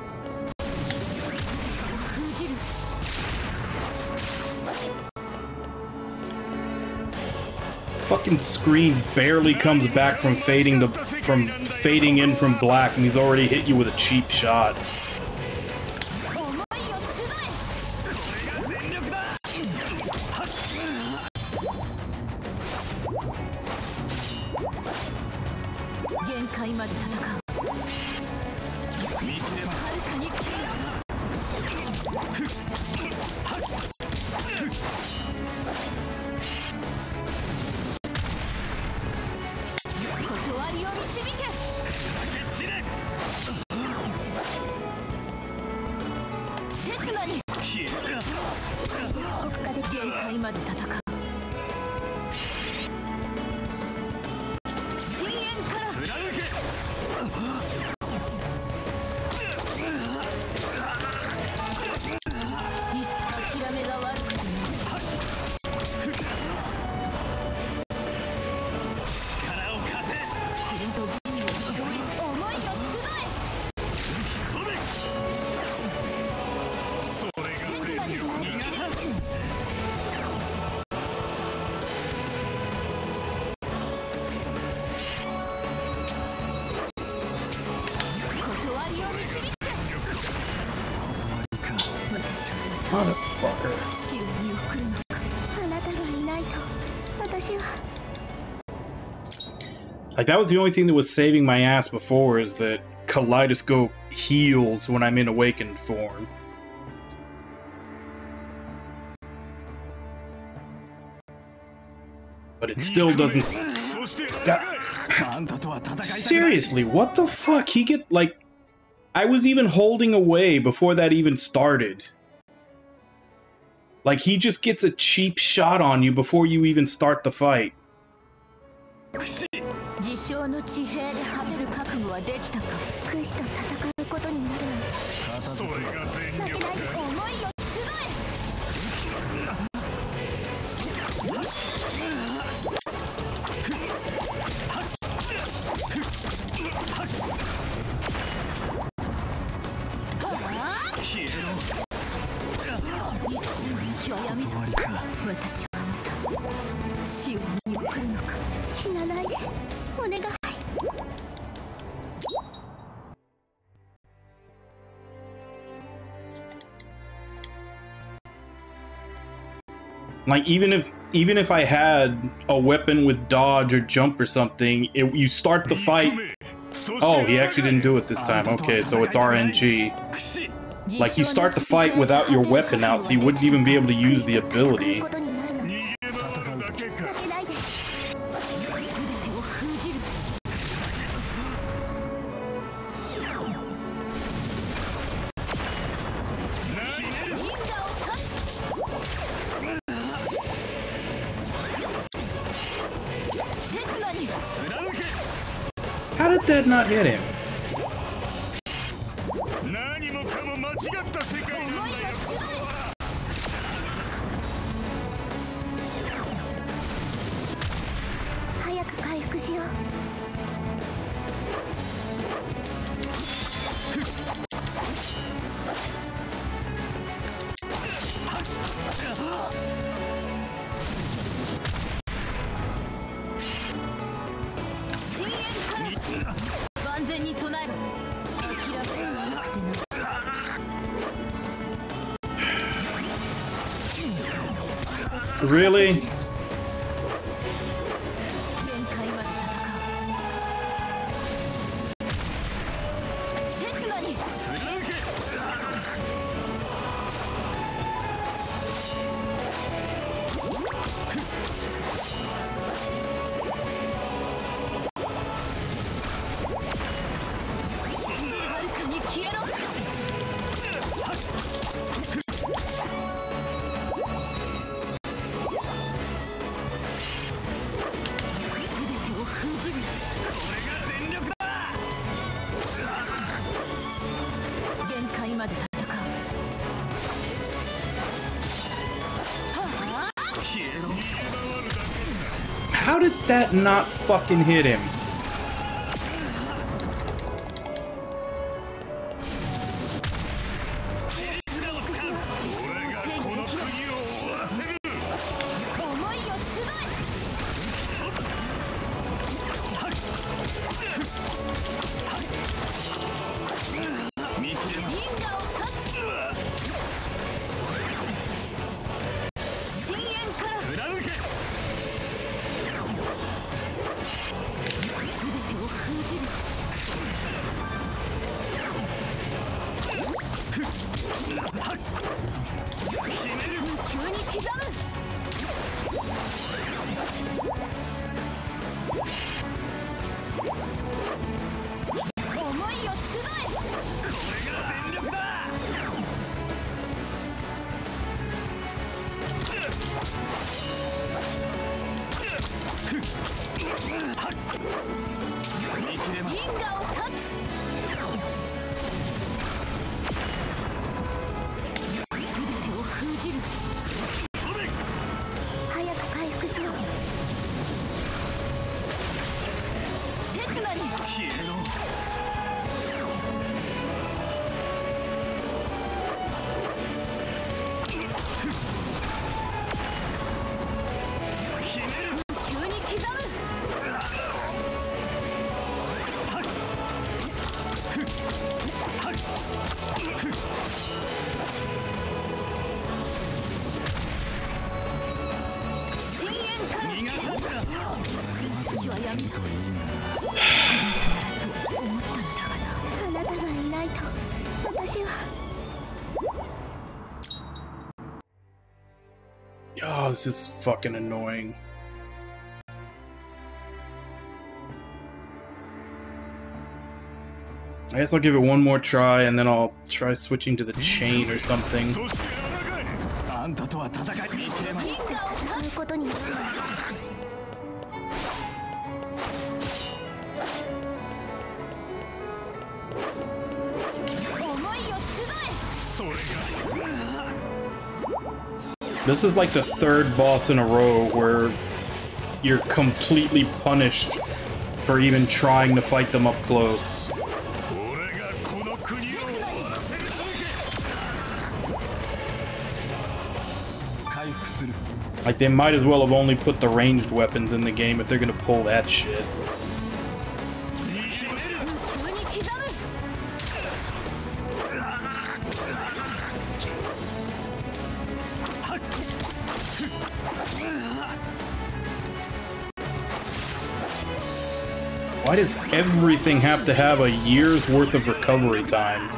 Fucking screen barely comes back from fading in from black, and he's already hit you with a cheap shot. 限界まで戦う。断りを導け。刹那に限界まで戦う。深淵から貫け。いっそ諦めが悪くても力を貸せ。これぞ銀の勝利。思いを募え。飛べ。それが全力。逃がさん。断りを導け。私は Motherfucker. 死を見送るのか。あなたがいないと私は Like, that was the only thing that was saving my ass before, is that Kaleidoscope heals when I'm in awakened form. But it still doesn't. そして God. あんたとは戦いたくない。 Seriously, what the fuck? He get, like, I was even holding away before that even started. Like, he just gets a cheap shot on you before you even start the fight. 自称の地平で果てる覚悟はできたか。クシと戦うことになるなんてそれが全力か。思いを募消えろ。え。一寸先は闇だ。終わりか。私はまた死を見送るのか。死なないでお願い Like, even if I had a weapon with dodge or jump or something, you start the fight. Oh, he actually didn't do it this time. Okay, so it's RNG. Like, you start the fight without your weapon out, so you wouldn't even be able to use the ability. ことになるなんて逃げ回るだけか。負けないで全てを封じる。因果を断つ。刹那に貫け。 How did that not hit him? 何もかも間違った世界なんだよ。早く回復しよう 深淵から万全に備えろ。諦めなくてな。Really? 限界まで戦う。刹那に貫け。遥かに消えろ。How did that not fucking hit him? Oh, this is fucking annoying. I guess I'll give it one more try and then I'll try switching to the chain or something. This is like the third boss in a row where you're completely punished for even trying to fight them up close. Like, they might as well have only put the ranged weapons in the game if they're gonna pull that shit. Why does everything have to have a year's worth of recovery time?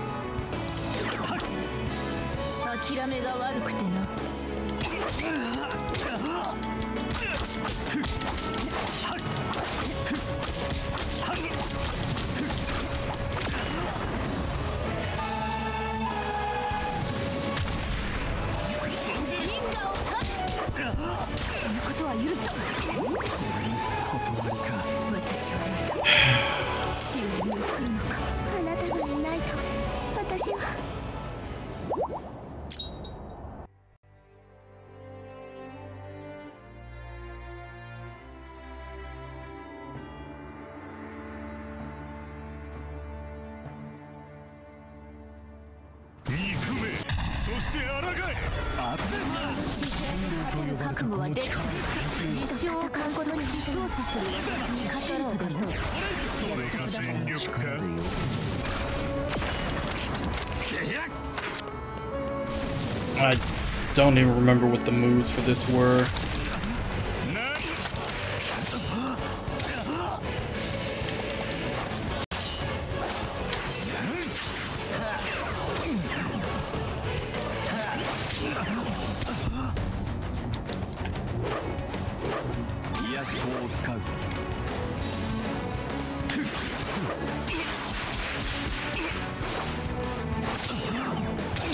I don't even remember what the moves for this were.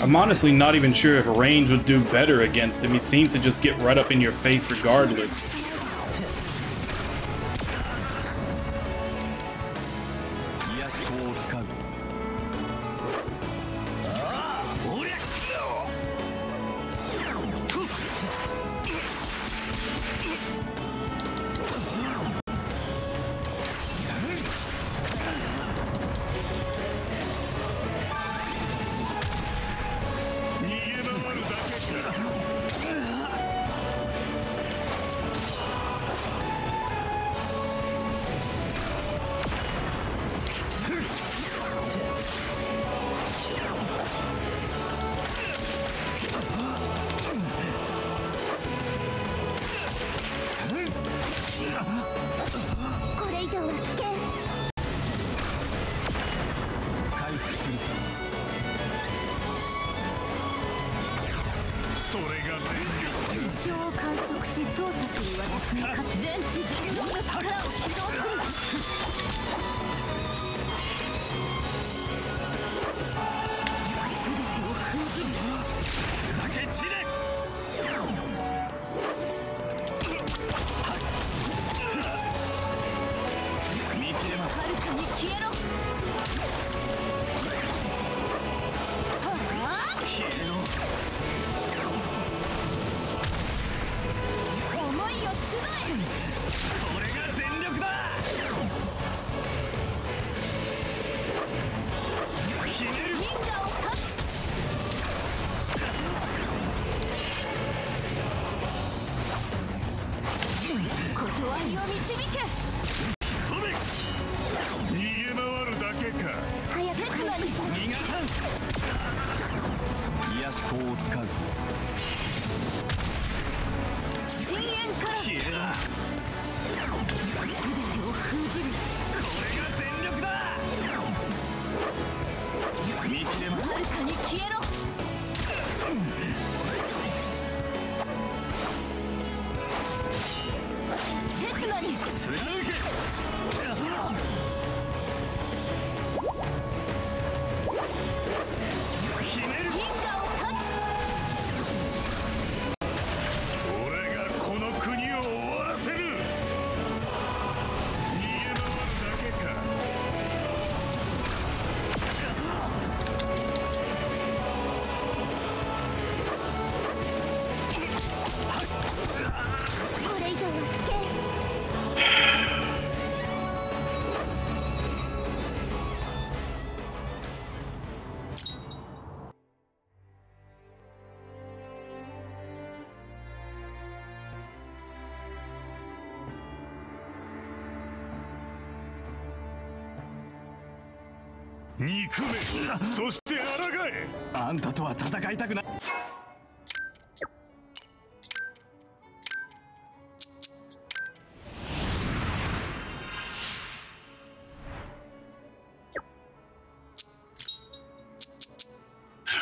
I'm honestly not even sure if range would do better against him. He seems to just get right up in your face regardless. 象を観測し操作する私に全知全能の力を起動する。全てを封じるよ。だけ散れ。見切ればはるかに消えろ。消えろ。思いを集え。これが全力だ。ひねる。因果を断つ。断りを導け。飛べ。逃げ回るだけか。早く刹那に逃がさん。癒し光を使う。深淵から消えろ。全てを封じる。これが全力だ。見切ればはるかに消えろ。刹那に貫け。ひねる。因果を断つ。俺がこの国を終わらせる。逃げ回るだけか。これ以上は危険。憎め。そして抗え。あんたとは戦いたくない。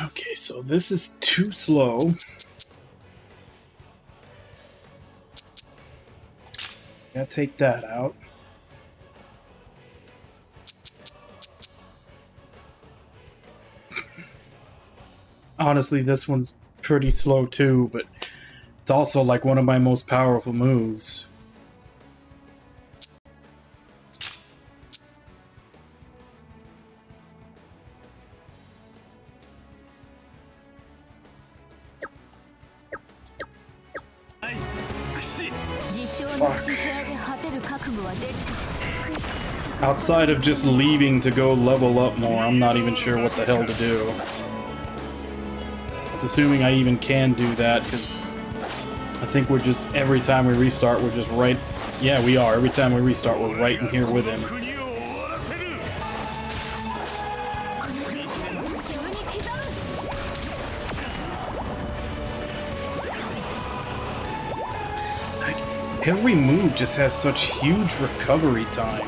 Okay, so this is too slow. Gotta take that out. Honestly, this one's pretty slow too, but it's also like one of my most powerful moves. Outside of just leaving to go level up more, I'm not even sure what the hell to do. It's assuming I even can do that, because I think we're just, every time we restart, we're just right... Yeah, we are. Every time we restart, we're right in here with him. Like, every move just has such huge recovery time.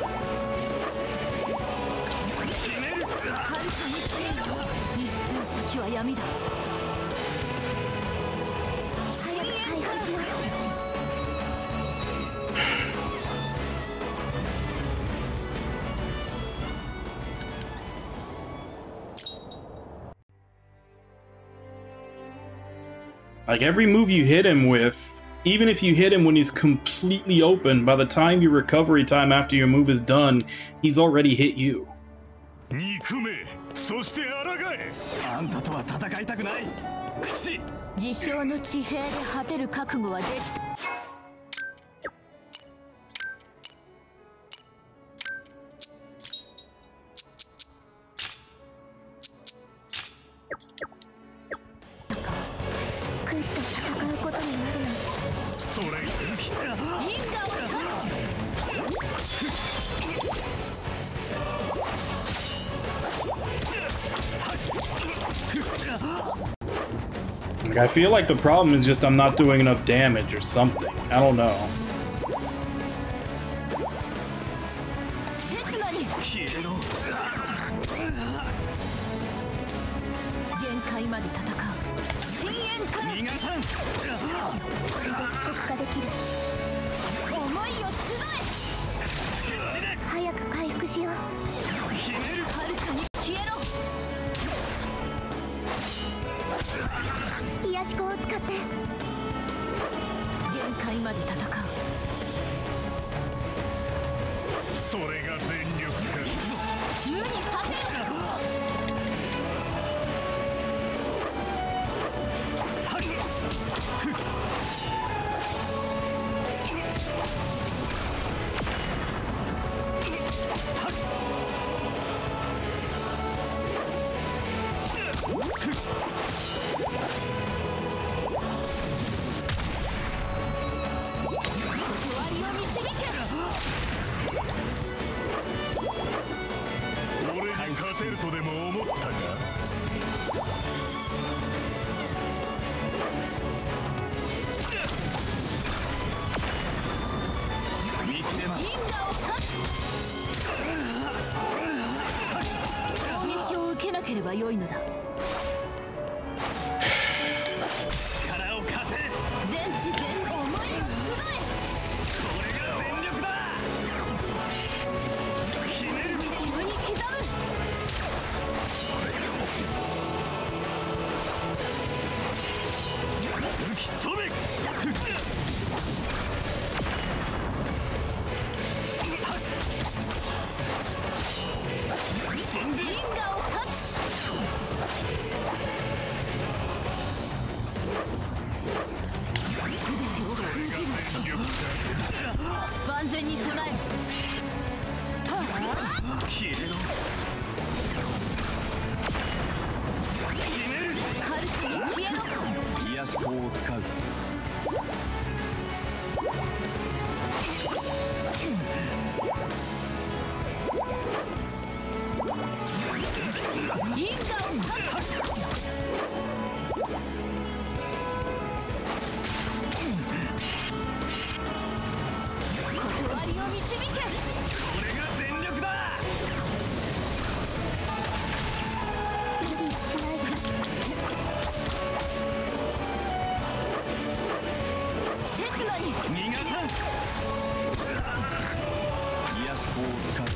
Like, every move you hit him with, even if you hit him when he's completely open, by the time your recovery time after your move is done, he's already hit you. 憎め、そして抗え。あんたとは戦いたくない。口。自称の地平で果てる覚悟はできた。君主と戦うことになるなんて。それが因果を断Like, I feel like the problem is just I'm not doing enough damage or something. I don't know. 刹那に消えろ。限界まで戦う。深淵から逃がさん。克服ができる。思いを集早く回復しよう。ひねる。え遥かに消えろ。癒し粉を使って。限界まで戦う。それが全力か。無に果てよ。俺に勝てるとでも思ったか。見切れます。因果を断つ。攻撃を受けなければよいのだ。力を貸せ。全知全思いを集これが全力だ。ひねる。え急に刻む。吹き飛べ。信じる。因果を断つ。全てを封じる。全力万全に備える。だ。消えろ。ひねる。遥かに消えろ。癒し粉を使う。因果を断つ。断りを導け。これが全力だ。無理はしないで。刹那に逃がさん。癒し粉を使う。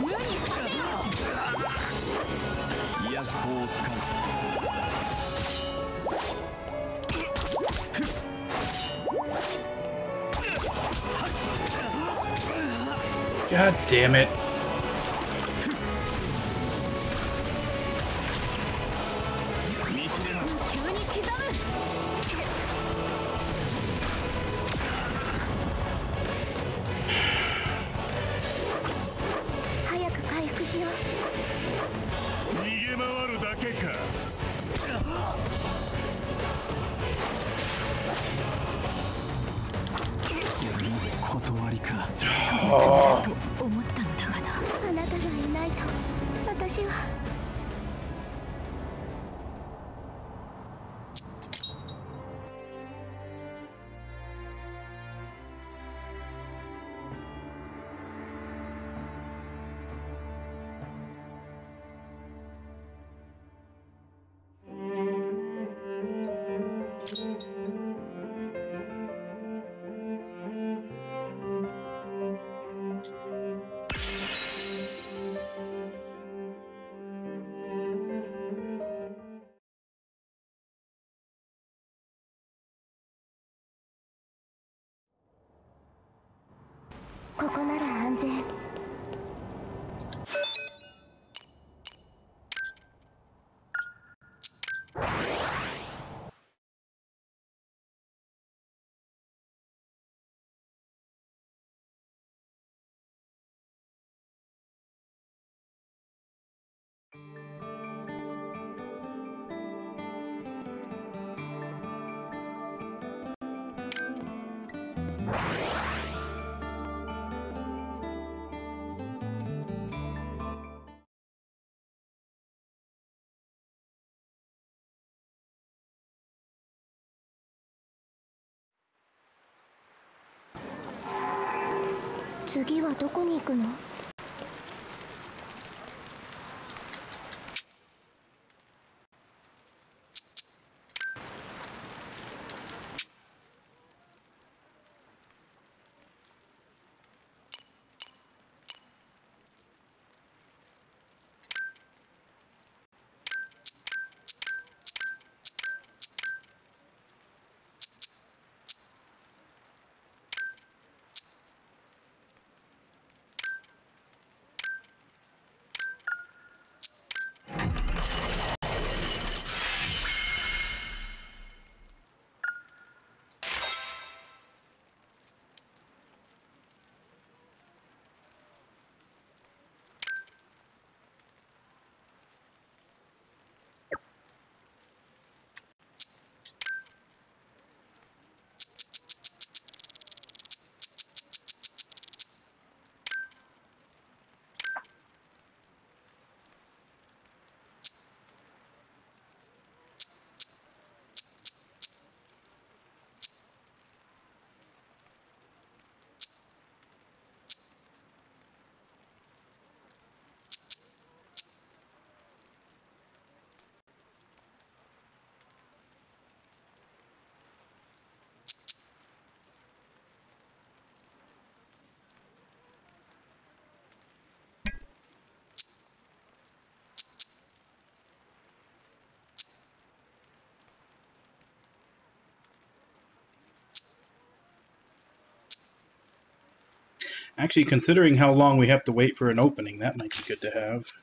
無に勝てよ。癒し粉を使う。God damn it. 見切れます。急に刻む。早く回復しよう。逃げ回るだけか。断りか。と思ったのだがな。あなたがいないと私は。ここなら安全。次はどこに行くの？Actually, considering how long we have to wait for an opening, that might be good to have.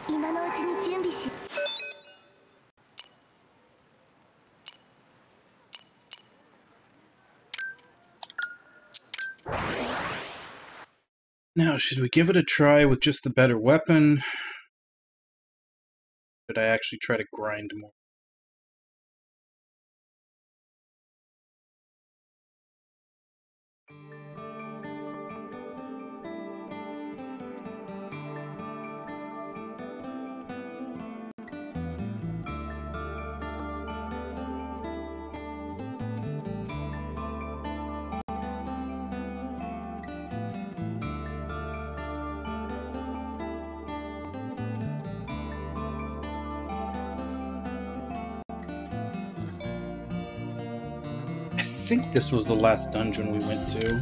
今のうちに準備し。Now, should we give it a try with just the better weapon? Should I actually try to grind more? I think this was the last dungeon we went to.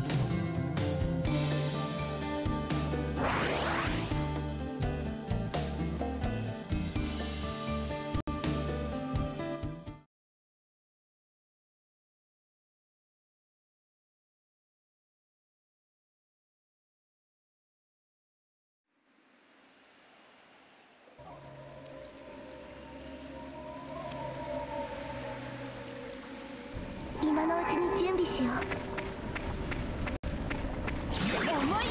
今のうちに準備しよう。思いを集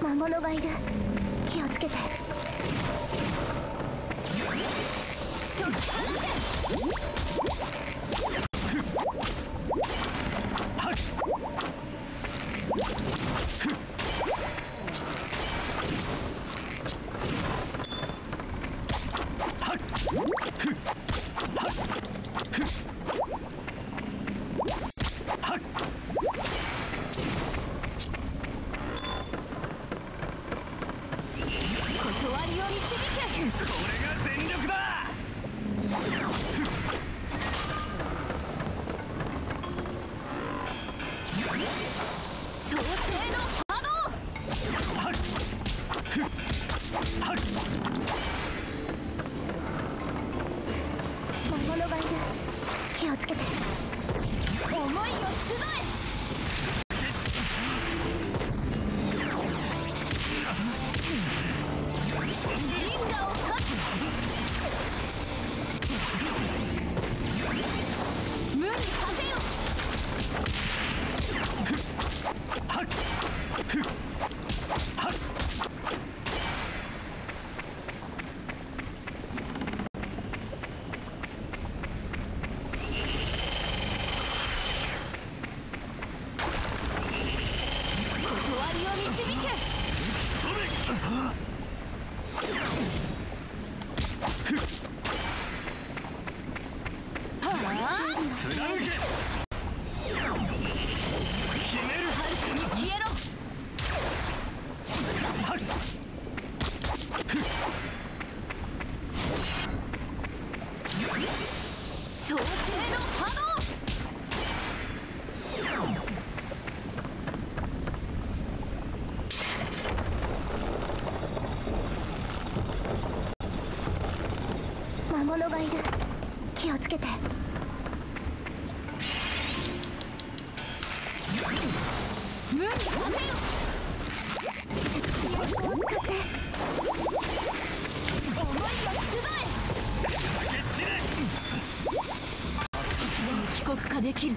え。魔物がいる。気をつけて。魔物がいる。気をつけて。思いを集え。魔物がいる。気をつけて。無理、待てよ。魔法を使って。思いを集え。帰国化できる。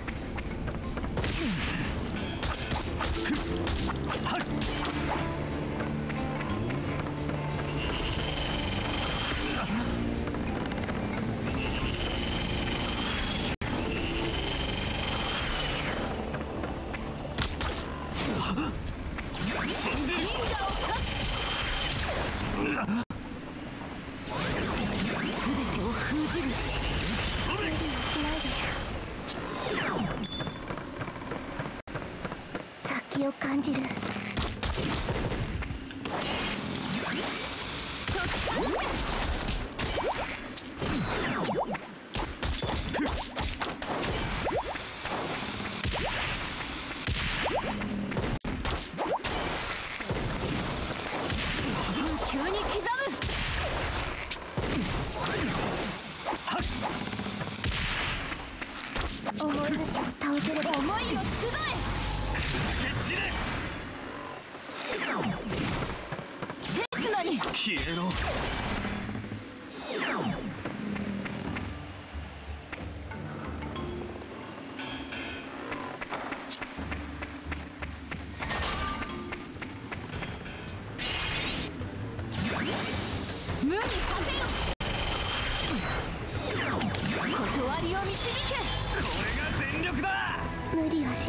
先を感じる。急に刻む。思い出しを倒せれば。思いを集え。刹那に消えろ。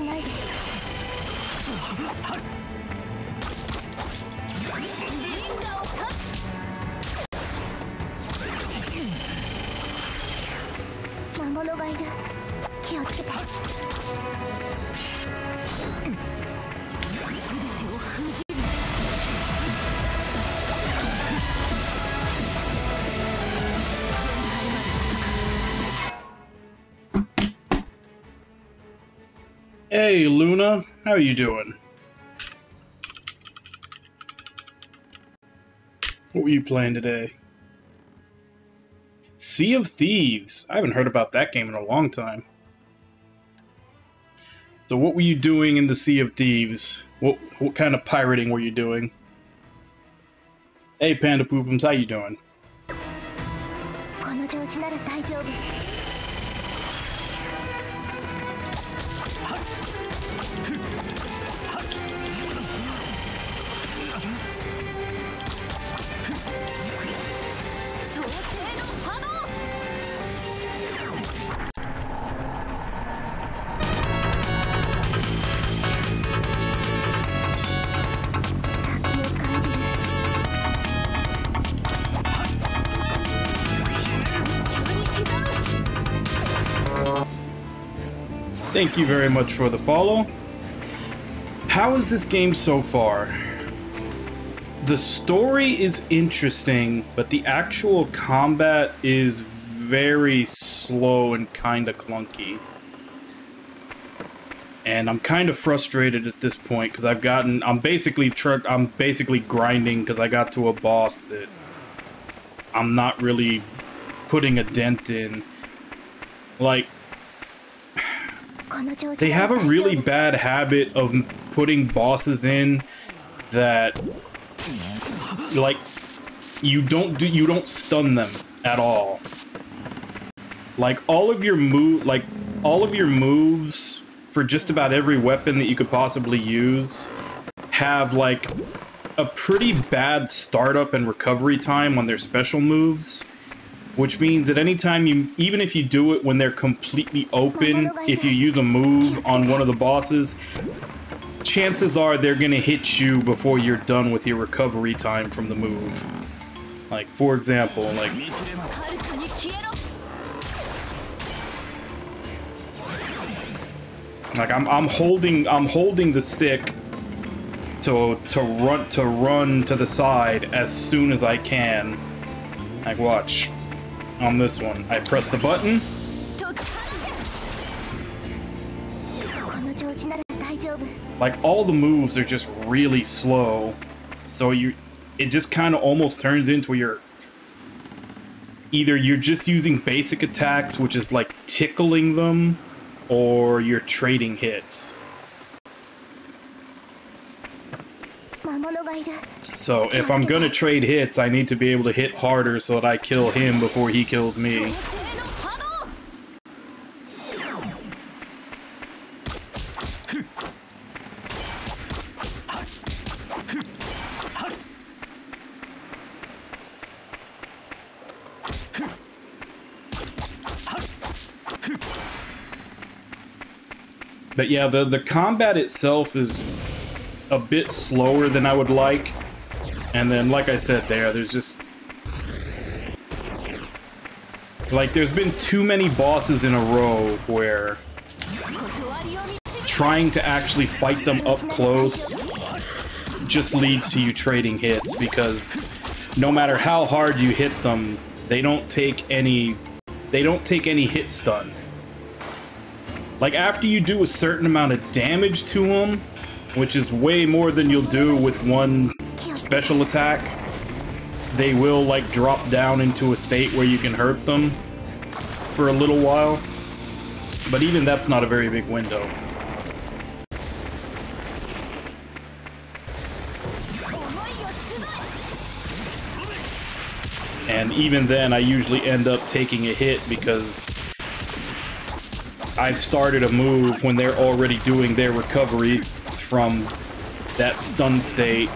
しないで。魔物がいる。気をつけて。Hey, Luna, how are you doing? What were you playing today? Sea of Thieves. I haven't heard about that game in a long time. So what were you doing in the Sea of Thieves? What kind of pirating were you doing? Hey, Panda Poopums, how you doing? この調子なら大丈夫。Thank you very much for the follow. How is this game so far? The story is interesting, but the actual combat is very slow and kinda clunky. And I'm kind of frustrated at this point because I'm basically grinding because I got to a boss that I'm not really putting a dent in. Like, they have a really bad habit of putting bosses in that, like, you don't stun them at all. Like all of your moves for just about every weapon that you could possibly use have like a pretty bad startup and recovery time on their special moves. Which means that anytime even if you do it when they're completely open, if you use a move on one of the bosses, chances are they're gonna hit you before you're done with your recovery time from the move. Like, for example, like I'm holding the stick to run to the side as soon as I can. Like, watch. On this one, I press the button. Like, all the moves are just really slow. So it just kind of almost turns into either you're just using basic attacks, which is like tickling them, or you're trading hits. So if I'm gonna trade hits, I need to be able to hit harder so that I kill him before he kills me. But yeah, the combat itself is a bit slower than I would like. And then, like I said there's just... like, there's been too many bosses in a row where trying to actually fight them up close just leads to you trading hits, because no matter how hard you hit them, they don't take any hit stun. Like, after you do a certain amount of damage to them, which is way more than you'll do with one special attack, they will, like, drop down into a state where you can hurt them for a little while. But even that's not a very big window. And even then, I usually end up taking a hit because I've started a move when they're already doing their recovery from that stun state.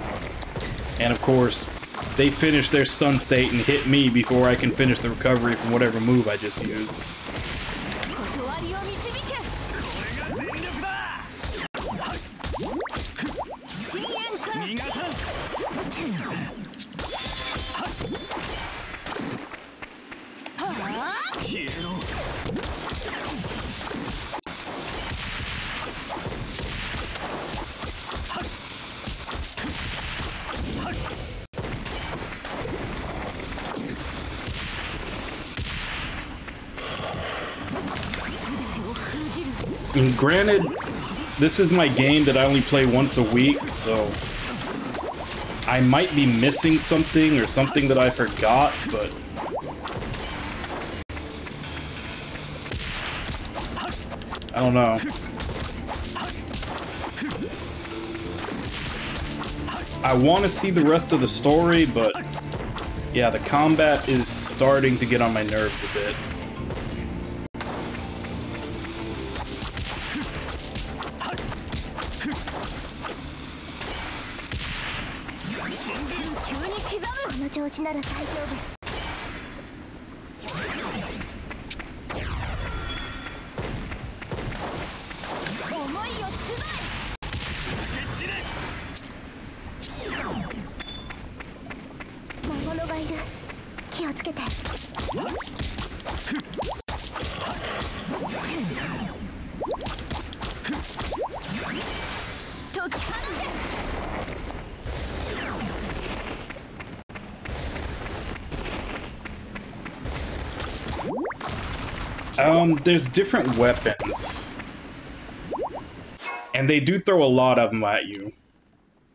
And of course, they finish their stun state and hit me before I can finish the recovery from whatever move I just used. 消えろ。And granted, this is my game that I only play once a week, so I might be missing something or something that I forgot, but I don't know. I want to see the rest of the story, but yeah, the combat is starting to get on my nerves a bit. There's different weapons, and they do throw a lot of them at you.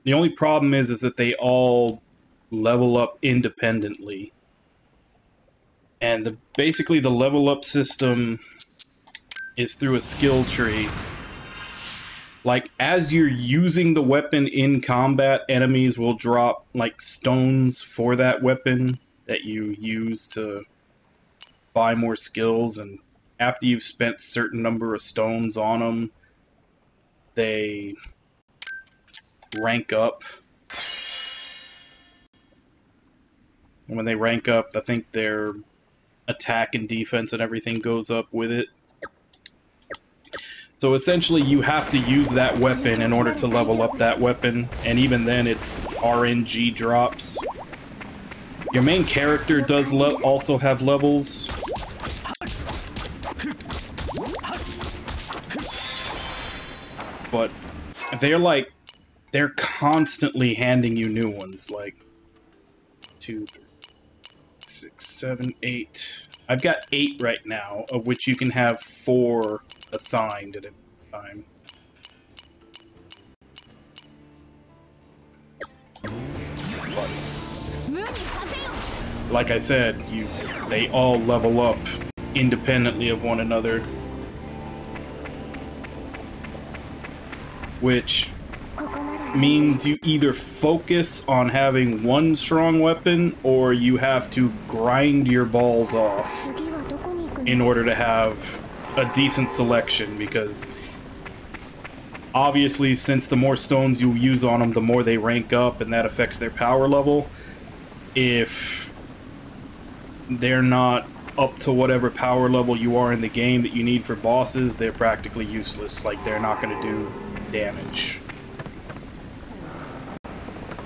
The only problem is that they all level up independently. And basically the level up system is through a skill tree. Like, as you're using the weapon in combat, enemies will drop, like, stones for that weapon that you use to buy more skills, and after you've spent a certain number of stones on them, they rank up. And when they rank up, I think their attack and defense and everything goes up with it. So essentially, you have to use that weapon in order to level up that weapon, and even then it's RNG drops. Your main character does also have levels. But they're constantly handing you new ones, like 2, 3, 6, 7, 8. I've got 8 right now, of which you can have 4 assigned at a time. But, like I said, they all level up independently of one another. Which means you either focus on having one strong weapon, or you have to grind your balls off in order to have a decent selection, because obviously, since the more stones you use on them, the more they rank up, and that affects their power level. If they're not up to whatever power level you are in the game that you need for bosses, they're practically useless. Like, they're not going to do damage.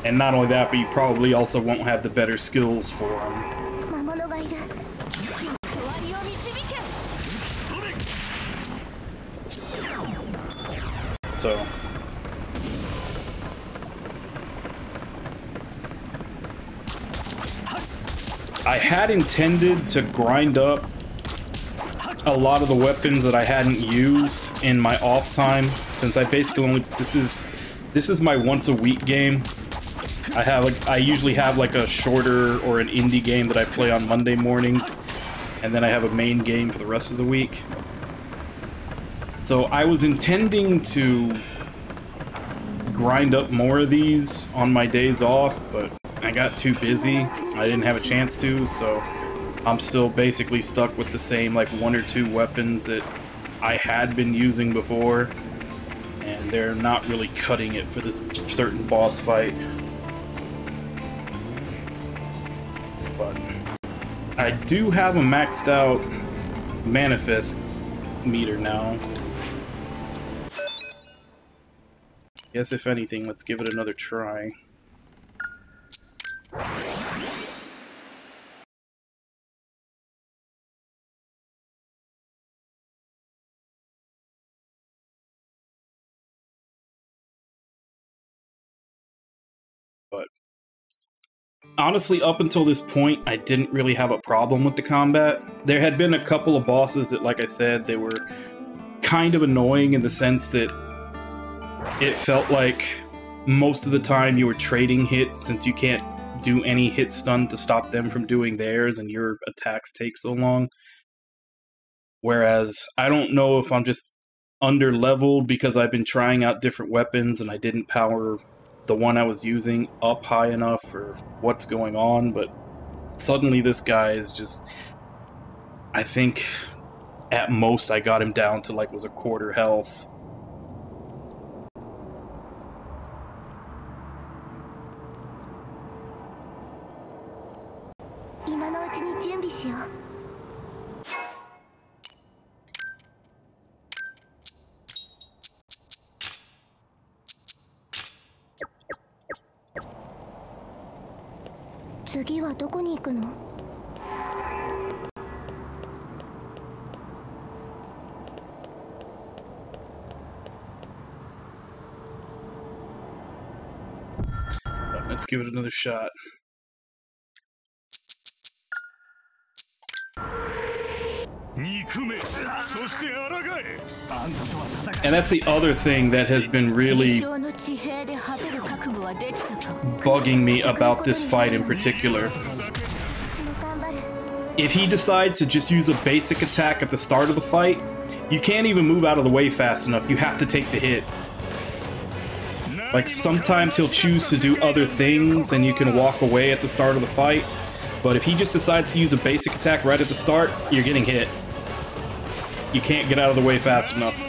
And not only that, but you probably also won't have the better skills for them. So I had intended to grind up a lot of the weapons that I hadn't used in my off time, since I basically only this is my once a week game. I usually have like a shorter or an indie game that I play on Monday mornings, and then I have a main game for the rest of the week. So I was intending to grind up more of these on my days off, but I got too busy. I didn't have a chance to, so I'm still basically stuck with the same like 1 or 2 weapons that I had been using before, and they're not really cutting it for this certain boss fight. But I do have a maxed out manifest meter now. Guess if anything, let's give it another try. honestly, up until this point, I didn't really have a problem with the combat. There had been a couple of bosses that, like I said, they were kind of annoying in the sense that it felt like most of the time you were trading hits since you can't do any hit stun to stop them from doing theirs and your attacks take so long. Whereas, I don't know if I'm just under-leveled because I've been trying out different weapons and I didn't power the one I was using up high enough or what's going on, but suddenly this guy is just... I think at most I got him down to like was a quarter health. Let's give it another shot. And that's the other thing that has been really bugging me about this fight in particular. If he decides to just use a basic attack at the start of the fight, you can't even move out of the way fast enough. You have to take the hit. Like, sometimes he'll choose to do other things and you can walk away at the start of the fight. But if he just decides to use a basic attack right at the start, you're getting hit. You can't get out of the way fast enough.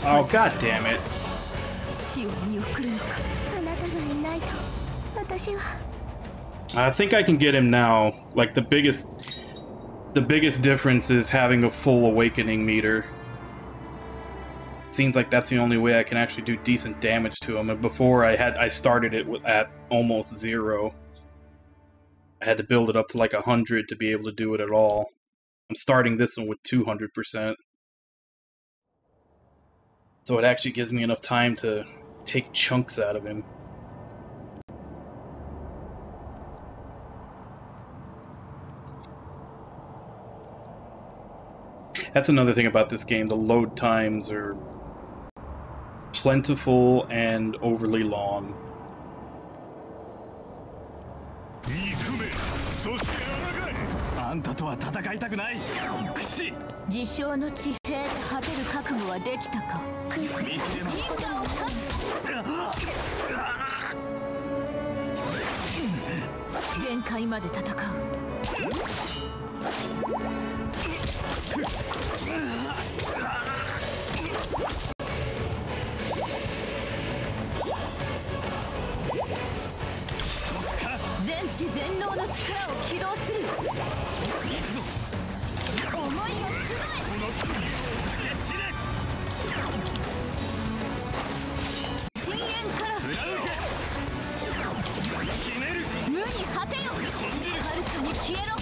Oh, god damn it. I think I can get him now. Like, the biggest difference is having a full awakening meter. Seems like that's the only way I can actually do decent damage to him. And before I started it at almost 0. I had to build it up to like 100 to be able to do it at all. I'm starting this one with 200%. So it actually gives me enough time to take chunks out of him. That's another thing about this game. The load times are plentiful and overly long. 全知全能の力を起動する。思いを集え。深淵から無に果てよ。遥かに消えろ。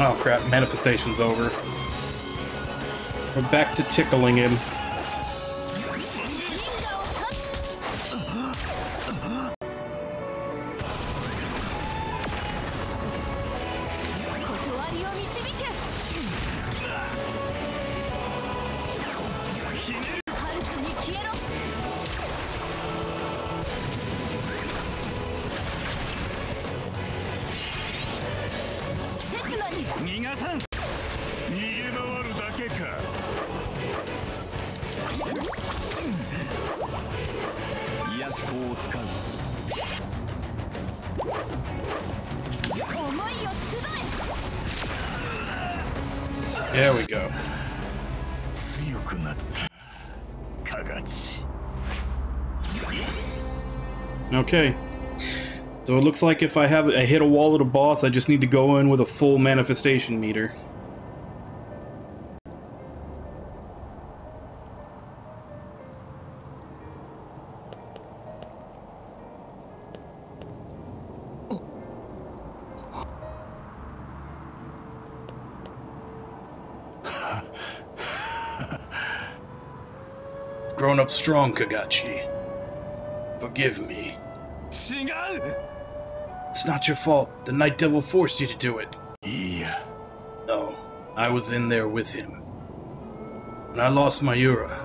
Oh crap, manifestation's over. We're back to tickling him. There we go. Okay. So it looks like if I hit a wall at a boss, I just need to go in with a full manifestation meter. Grown up strong, Kagachi. Forgive me. It's not your fault. The Night Devil forced you to do it. Yeah. No, I was in there with him. When I lost Mayura,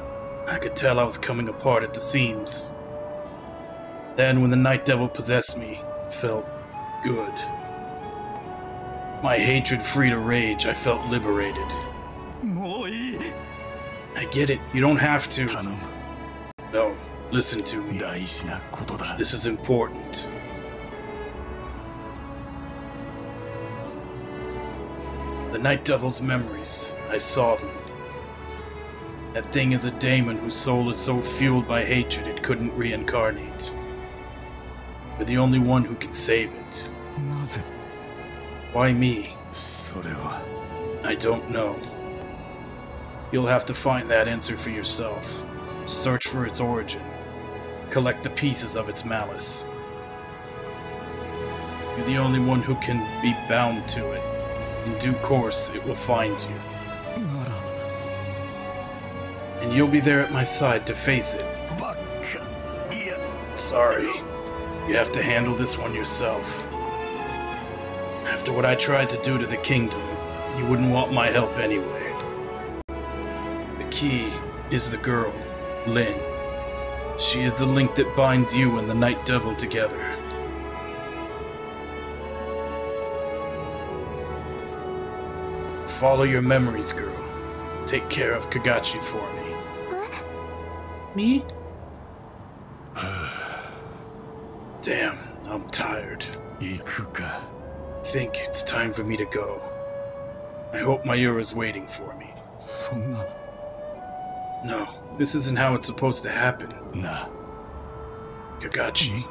I could tell I was coming apart at the seams. Then when the Night Devil possessed me, it felt good. My hatred free to rage, I felt liberated. I get it, you don't have to. No, listen to me. This is important. The Night Devil's memories, I saw them. That thing is a daemon whose soul is so fueled by hatred it couldn't reincarnate. You're the only one who can save it. Why me? I don't know. You'll have to find that answer for yourself. Search for its origin. Collect the pieces of its malice. You're the only one who can be bound to it. In due course, it will find you. And you'll be there at my side to face it. Sorry. You have to handle this one yourself. After what I tried to do to the kingdom, you wouldn't want my help anyway. The key is the girl, Lyn. She is the link that binds you and the Night Devil together. Follow your memories, girl. Take care of Kagachi for me. What? Me? Damn, I'm tired. I think it's time for me to go. I hope Mayura's waiting for me. No, this isn't how it's supposed to happen. Kakashi.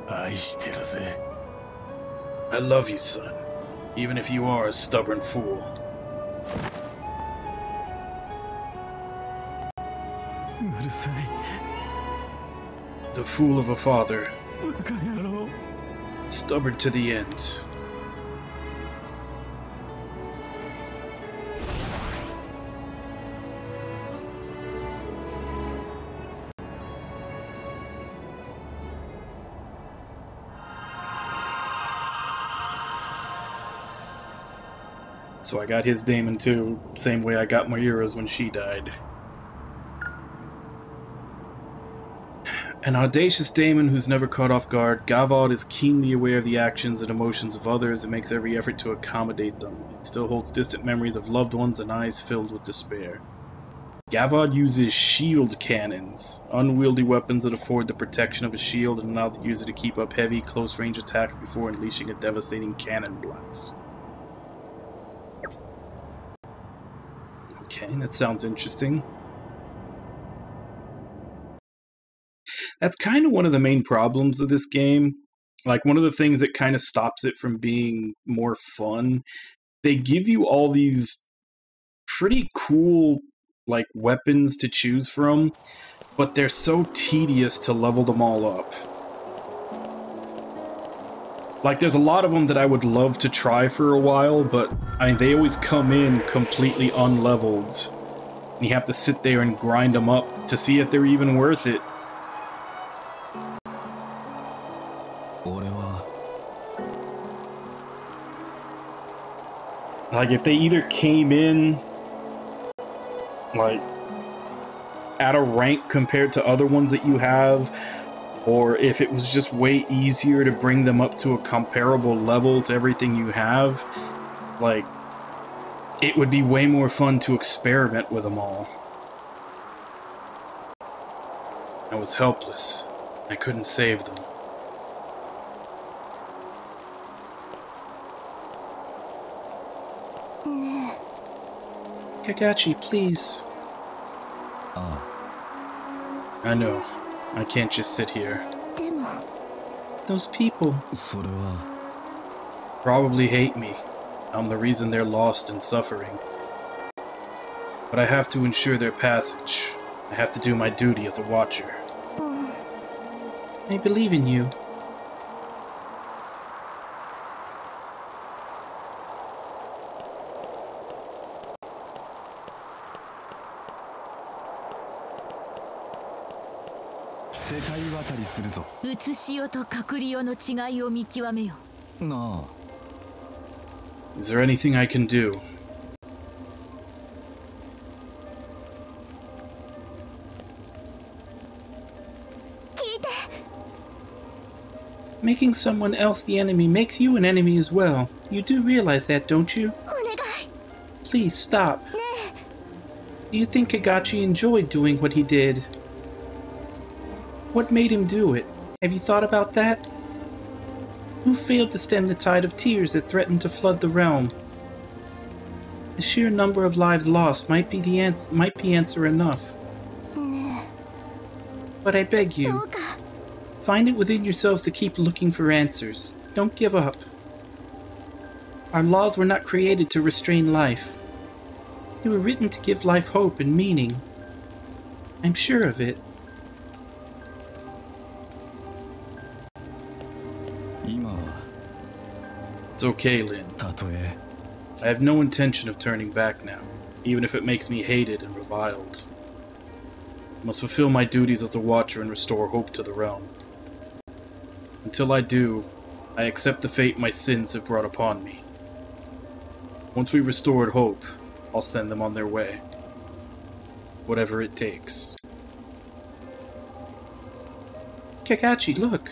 愛してるぜ。 I love you, son. Even if you are a stubborn fool. うるさい。 The fool of a father. バカ野郎。 Stubborn to the end. So I got his daemon too, same way I got Moira's when she died. An audacious daemon who's never caught off guard, Gavod is keenly aware of the actions and emotions of others and makes every effort to accommodate them. He still holds distant memories of loved ones and eyes filled with despair. Gavod uses shield cannons, unwieldy weapons that afford the protection of a shield and allow the user to keep up heavy, close-range attacks before unleashing a devastating cannon blast. Okay, that sounds interesting. That's kind of one of the main problems of this game. Like, one of the things that kind of stops it from being more fun. They give you all these pretty cool, like, weapons to choose from, but they're so tedious to level them all up. Like, there's a lot of them that I would love to try for a while, but, I mean, they always come in completely unleveled. And you have to sit there and grind them up to see if they're even worth it. Like, if they either came in, like, at a rank compared to other ones that you have, or if it was just way easier to bring them up to a comparable level to everything you have, like, it would be way more fun to experiment with them all. I was helpless. I couldn't save them. Kakashi, please. I know. I can't just sit here. Those people probably hate me. I'm the reason they're lost and suffering. But I have to ensure their passage. I have to do my duty as a watcher. I believe in you. Is there anything I can do? Making someone else the enemy makes you an enemy as well. You do realize that, don't you? Please stop. Do you think Kagachi enjoyed doing what he did? What made him do it? Have you thought about that? Who failed to stem the tide of tears that threatened to flood the realm? The sheer number of lives lost might be answer enough. But I beg you, find it within yourselves to keep looking for answers. Don't give up. Our laws were not created to restrain life. They were written to give life hope and meaning. I'm sure of it. It's okay, Lin. I have no intention of turning back now, even if it makes me hated and reviled. I must fulfill my duties as a watcher and restore hope to the realm. Until I do, I accept the fate my sins have brought upon me. Once we've restored hope, I'll send them on their way. Whatever it takes. Kakashi, look!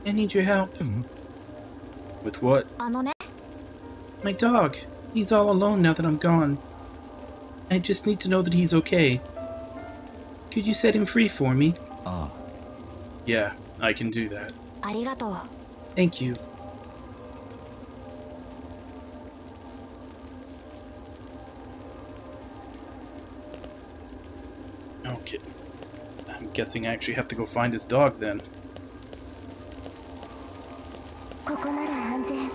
I need your help. With what? My dog. He's all alone now that I'm gone. I just need to know that he's okay. Could you set him free for me? Yeah, I can do that. Thank you. I'm guessing I actually have to go find his dog then. ここなら安全。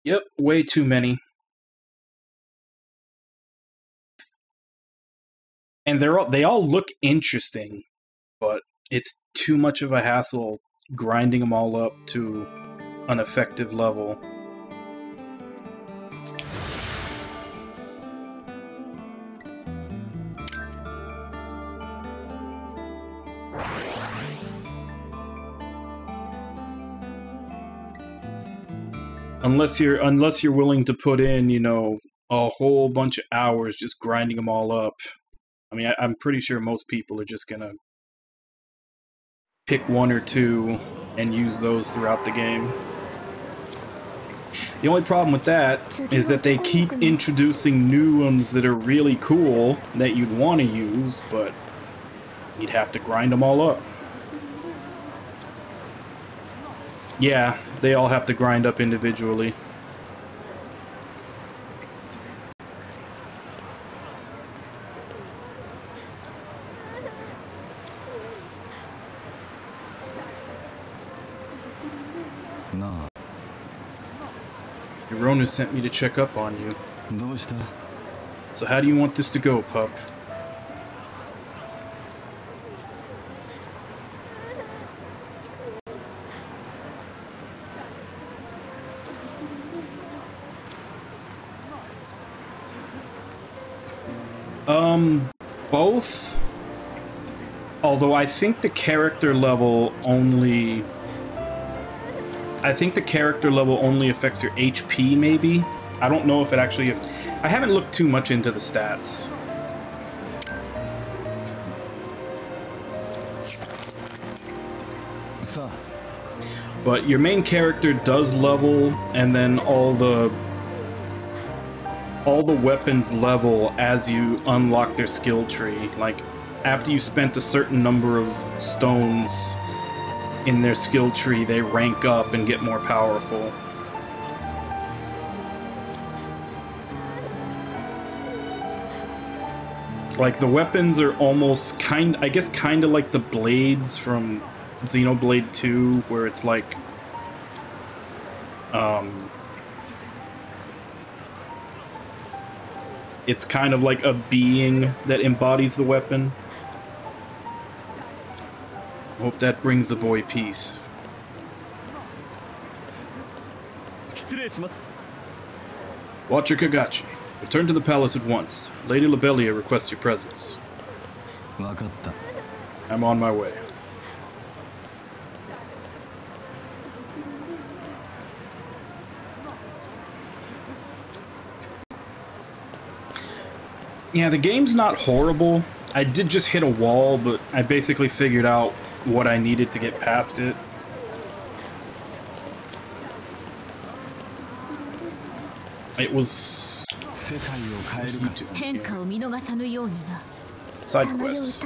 Yep, way too many. And they all look interesting, but it's too much of a hassle grinding them all up to an effective level. Unless you're willing to put in, you know, a whole bunch of hours just grinding them all up. I mean, I'm pretty sure most people are just gonna pick one or two and use those throughout the game. The only problem with that is that they keep introducing new ones that are really cool that you'd want to use, but you'd have to grind them all up. Yeah, they all have to grind up individually. No. Your owner sent me to check up on you. どうした? So how do you want this to go, pup? Both. Although I think the character level only... I think the character level only affects your HP, maybe? I don't know if it actually... I haven't looked too much into the stats. But your main character does level, and then all the weapons level as you unlock their skill tree. Like, after you spent a certain number of stones in their skill tree, they rank up and get more powerful. Like, the weapons are almost I guess kind of like the blades from Xenoblade 2, where it's like, it's kind of like a being that embodies the weapon. Hope that brings the boy peace. Watcher Kagachi, return to the palace at once. Lady Lobelia requests your presence. I'm on my way. Yeah, the game's not horrible. I did just hit a wall, but I basically figured out what I needed to get past it. It was... side quests.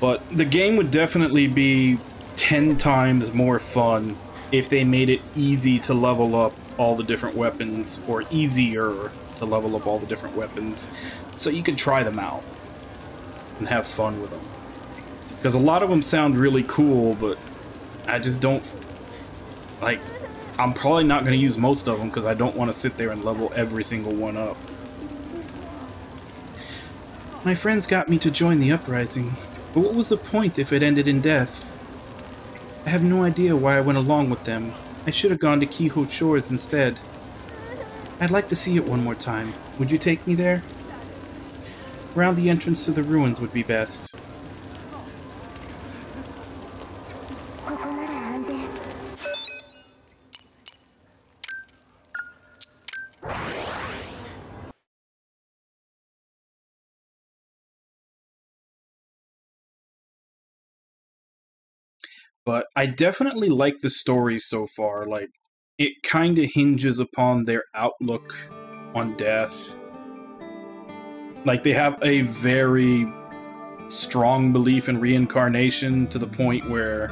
But the game would definitely be 10 times more fun if they made it easy to level up all the different weapons, or easier to level up all the different weapons, so you could try them out and have fun with them. Because a lot of them sound really cool, but I just don't... like, I'm probably not going to use most of them because I don't want to sit there and level every single one up. My friends got me to join the uprising, but what was the point if it ended in death? I have no idea why I went along with them. I should have gone to Kiho Shores instead. I'd like to see it one more time. Would you take me there? Around the entrance to the ruins would be best. But I definitely like the story so far. Like, it kind of hinges upon their outlook on death. Like, they have a very strong belief in reincarnation to the point where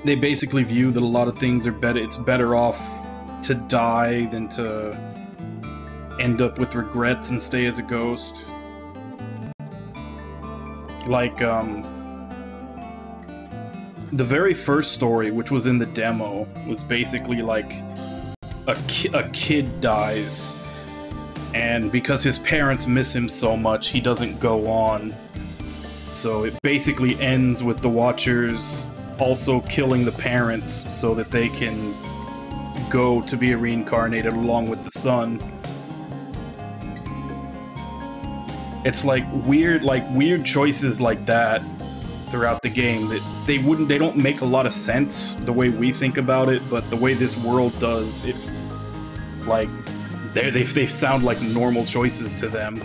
they basically view that a lot of things are better. It's better off to die than to end up with regrets and stay as a ghost. Like, the very first story, which was in the demo, was basically like a kid dies, and because his parents miss him so much, he doesn't go on. So it basically ends with the Watchers also killing the parents so that they can go to be reincarnated along with the son. It's like weird choices like that throughout the game that they don't make a lot of sense the way we think about it, but the way this world does, it like they sound like normal choices to them.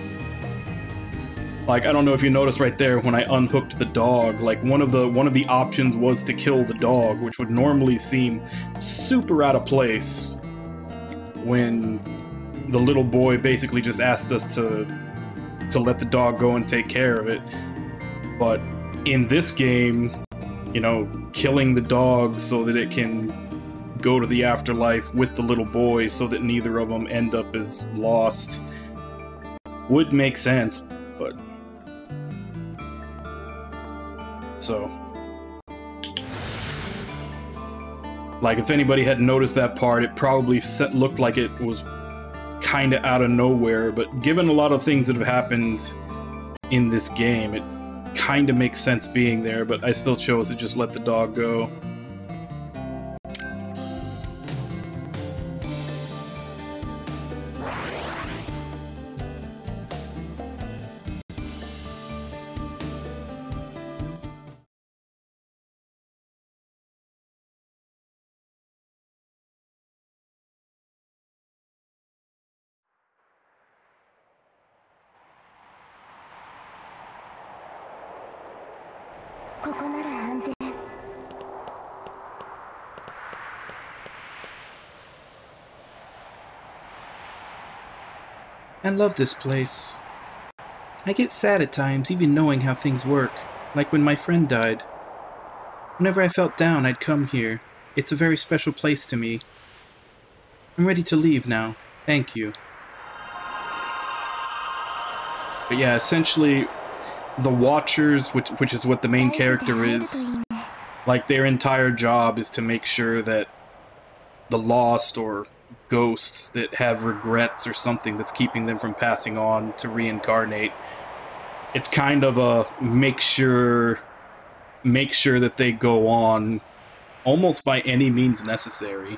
Like, I don't know if you noticed right there when I unhooked the dog, like one of the options was to kill the dog, which would normally seem super out of place when the little boy basically just asked us to let the dog go and take care of it. But in this game, you know, killing the dog so that it can go to the afterlife with the little boy so that neither of them end up as lost would make sense, but... So... Like, if anybody had noticed that part, it probably looked like it was kinda out of nowhere, but given a lot of things that have happened in this game, it kinda makes sense being there, but I still chose to just let the dog go. I love this place. I get sad at times, even knowing how things work, like when my friend died. Whenever I felt down, I'd come here. It's a very special place to me. I'm ready to leave now. Thank you. But yeah, essentially, the Watchers, which is what the main character is, like, their entire job is to make sure that the lost or ghosts that have regrets or something that's keeping them from passing on to reincarnate, it's kind of a make sure that they go on almost by any means necessary.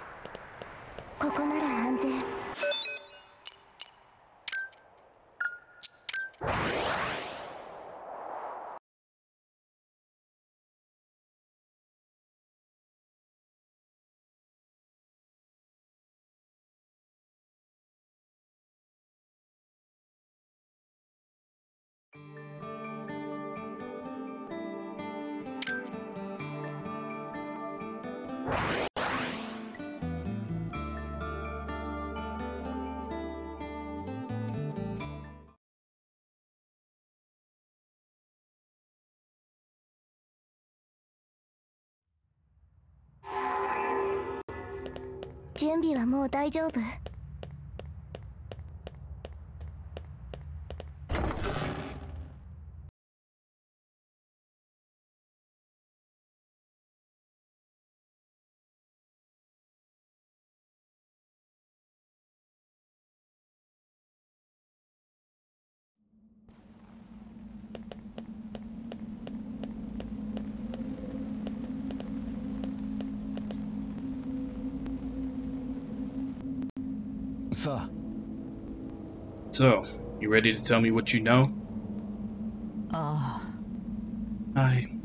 So, you ready to tell me what you know?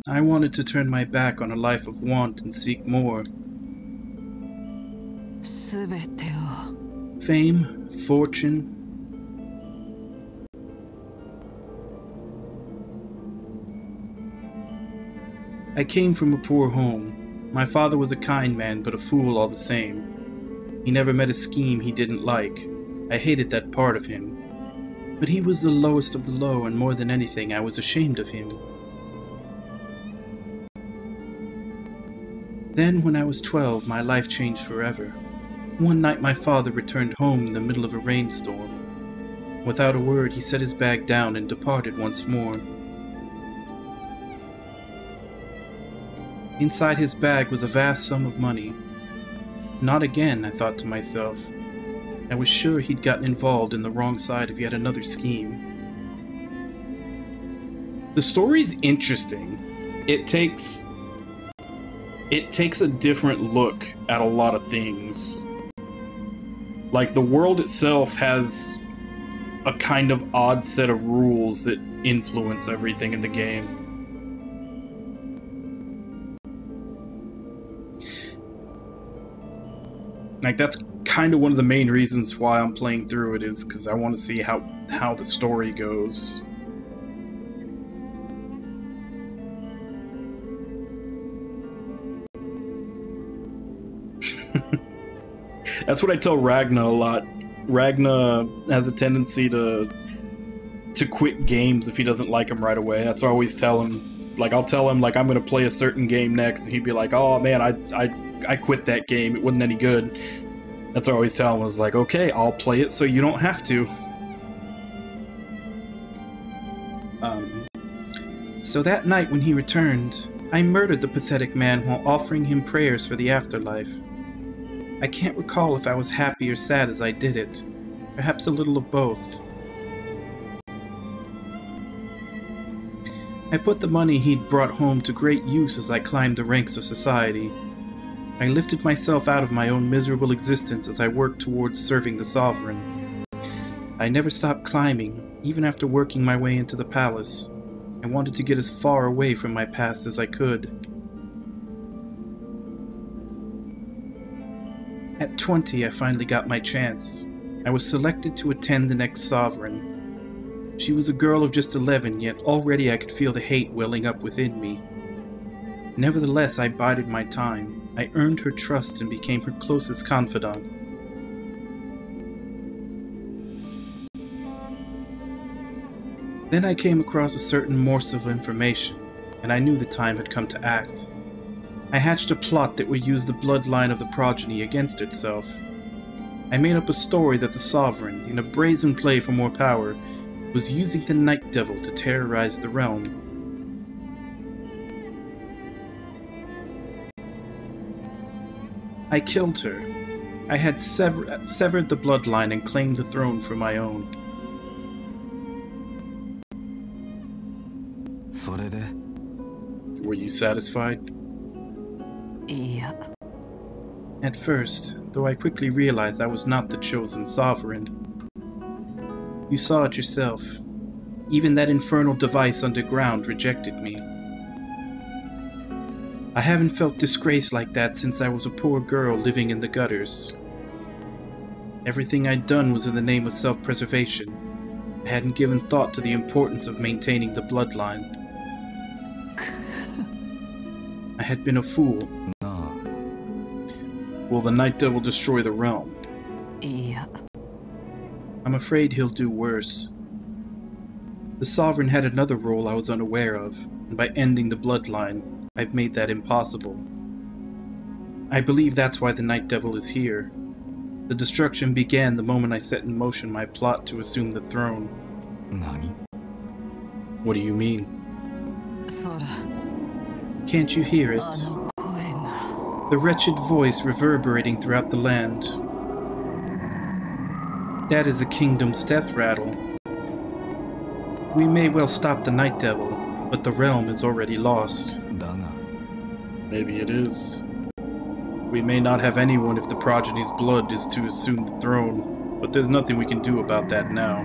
I wanted to turn my back on a life of want and seek more. Fame, fortune. I came from a poor home. My father was a kind man, but a fool all the same. He never met a scheme he didn't like. I hated that part of him. But he was the lowest of the low, and more than anything, I was ashamed of him. Then, when I was 12, my life changed forever. One night my father returned home in the middle of a rainstorm. Without a word, he set his bag down and departed once more. Inside his bag was a vast sum of money. Not again, I thought to myself. I was sure he'd gotten involved in the wrong side of yet another scheme. The story's interesting. It takes a different look at a lot of things. Like, the world itself has a kind of odd set of rules that influence everything in the game. Like, that's kind of one of the main reasons why I'm playing through it, is because I want to see how the story goes. That's what I tell Ragna a lot. Ragna has a tendency to quit games if he doesn't like them right away. That's what I always tell him. Like, I'll tell him, like, I'm going to play a certain game next, and he'd be like, oh man, I quit that game, it wasn't any good. That's what I always tell him. I was like, okay, I'll play it so you don't have to. So that night when he returned, I murdered the pathetic man while offering him prayers for the afterlife. I can't recall if I was happy or sad as I did it. Perhaps a little of both. I put the money he'd brought home to great use as I climbed the ranks of society. I lifted myself out of my own miserable existence as I worked towards serving the Sovereign. I never stopped climbing, even after working my way into the palace. I wanted to get as far away from my past as I could. At 20, I finally got my chance. I was selected to attend the next Sovereign. She was a girl of just 11, yet already I could feel the hate welling up within me. Nevertheless, I bided my time. I earned her trust and became her closest confidant. Then I came across a certain morsel of information, and I knew the time had come to act. I hatched a plot that would use the bloodline of the progeny against itself. I made up a story that the Sovereign, in a brazen play for more power, was using the Night Devil to terrorize the realm. I killed her. I had severed the bloodline and claimed the throne for my own. Were you satisfied? Yeah. At first, though I quickly realized I was not the chosen Sovereign. You saw it yourself. Even that infernal device underground rejected me. I haven't felt disgrace like that since I was a poor girl living in the gutters. Everything I'd done was in the name of self-preservation. I hadn't given thought to the importance of maintaining the bloodline. I had been a fool. Will the Night Devil destroy the realm? Yeah. I'm afraid he'll do worse. The Sovereign had another role I was unaware of, and by ending the bloodline, I've made that impossible. I believe that's why the Night Devil is here. The destruction began the moment I set in motion my plot to assume the throne. Nani? What do you mean? Sora. Can't you hear it? The wretched voice reverberating throughout the land. That is the kingdom's death rattle. We may well stop the Night Devil, but the realm is already lost. Maybe it is. We may not have anyone if the progeny's blood is to assume the throne, but there's nothing we can do about that now.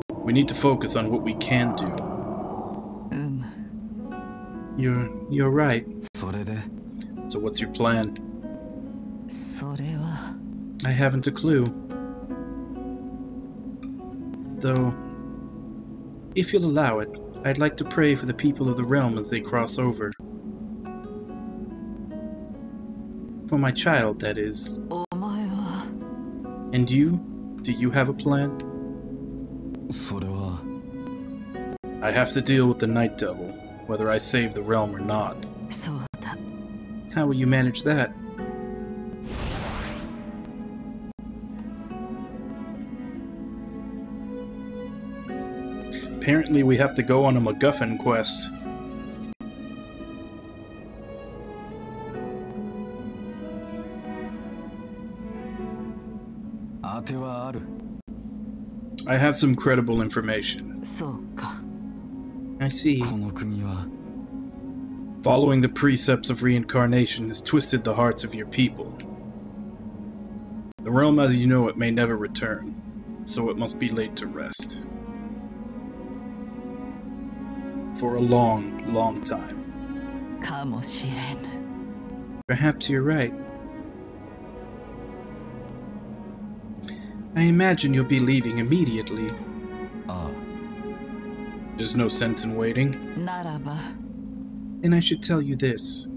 We need to focus on what we can do. You're right. So what's your plan? I haven't a clue. Though, if you'll allow it, I'd like to pray for the people of the realm as they cross over. For my child, that is. And you? Do you have a plan? それは I have to deal with the Night Devil, whether I save the realm or not. そうだ。 How will you manage that? Apparently we have to go on a MacGuffin quest. I have some credible information. そうか。 I see. この国は Following the precepts of reincarnation has twisted the hearts of your people. The realm as you know it may never return, so it must be laid to rest. For a long, long time. かもしれん。 Perhaps you're right. I imagine you'll be leaving immediately. There's no sense in waiting. ならば。 And I should tell you this.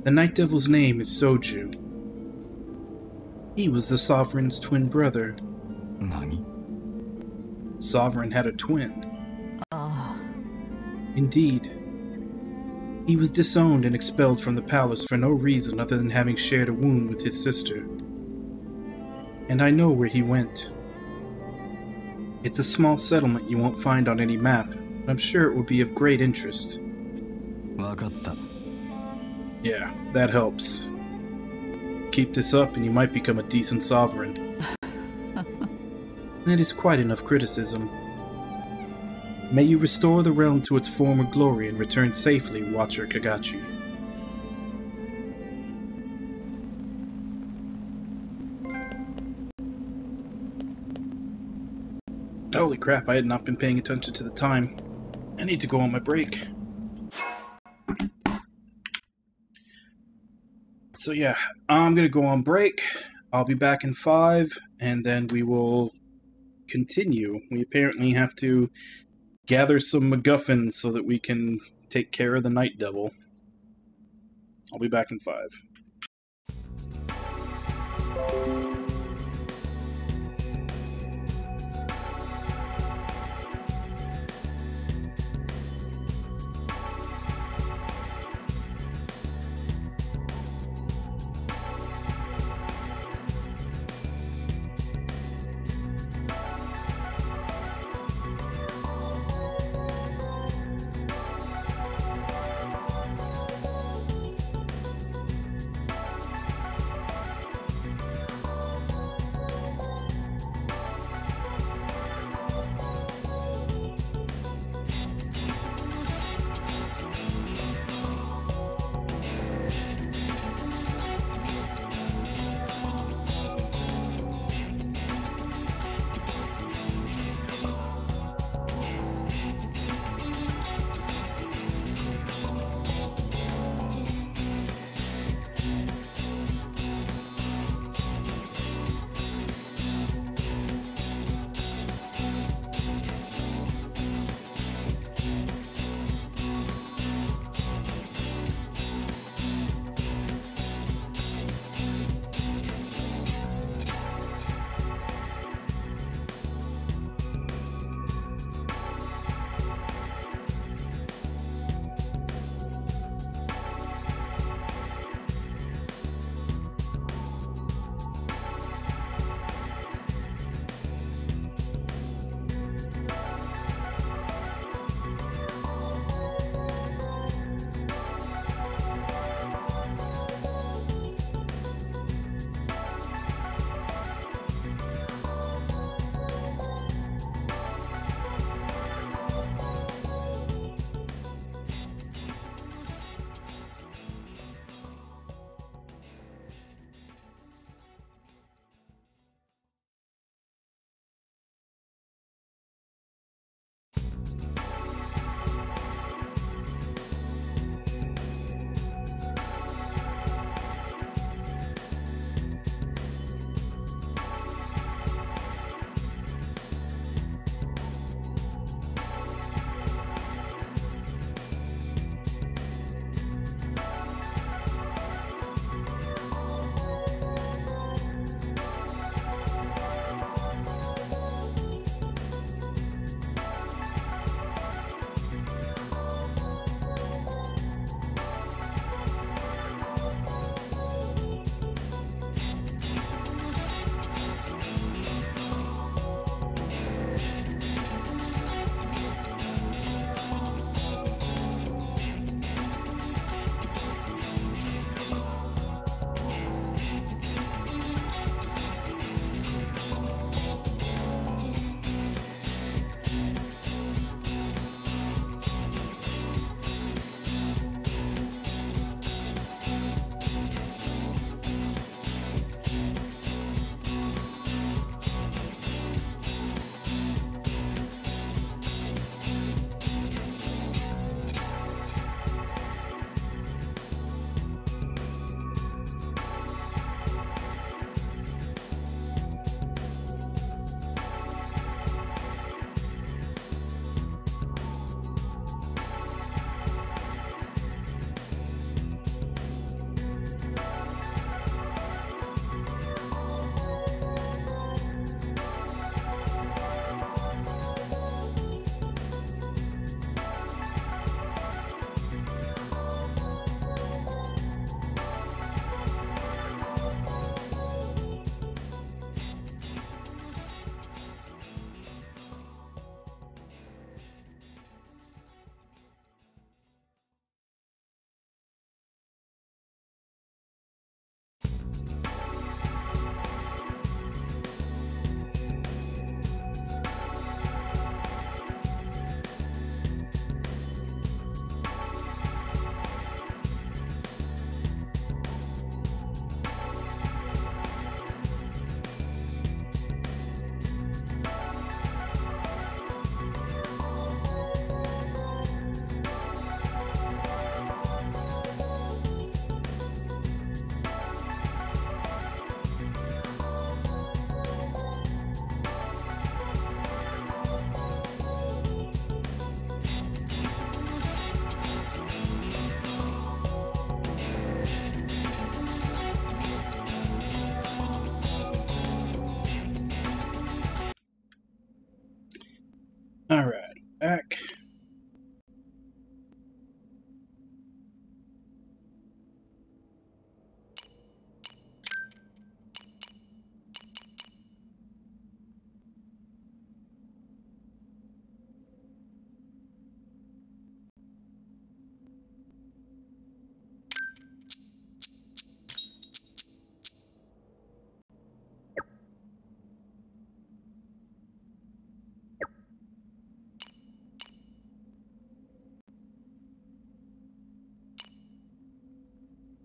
The Night Devil's name is Soju. He was the Sovereign's twin brother. 何 Sovereign had a twin. あ Indeed. He was disowned and expelled from the palace for no reason other than having shared a womb with his sister. And I know where he went. It's a small settlement you won't find on any map, but I'm sure it will be of great interest. わかった Yeah, that helps. Keep this up and you might become a decent sovereign. That is quite enough criticism. May you restore the realm to its former glory and return safely, Watcher Kagachi. Holy crap, I had not been paying attention to the time. I need to go on my break. So yeah, I'm gonna go on break. I'll be back in 5, and then we will continue. We apparently have to gather some MacGuffins so that we can take care of the Night Devil. I'll be back in 5.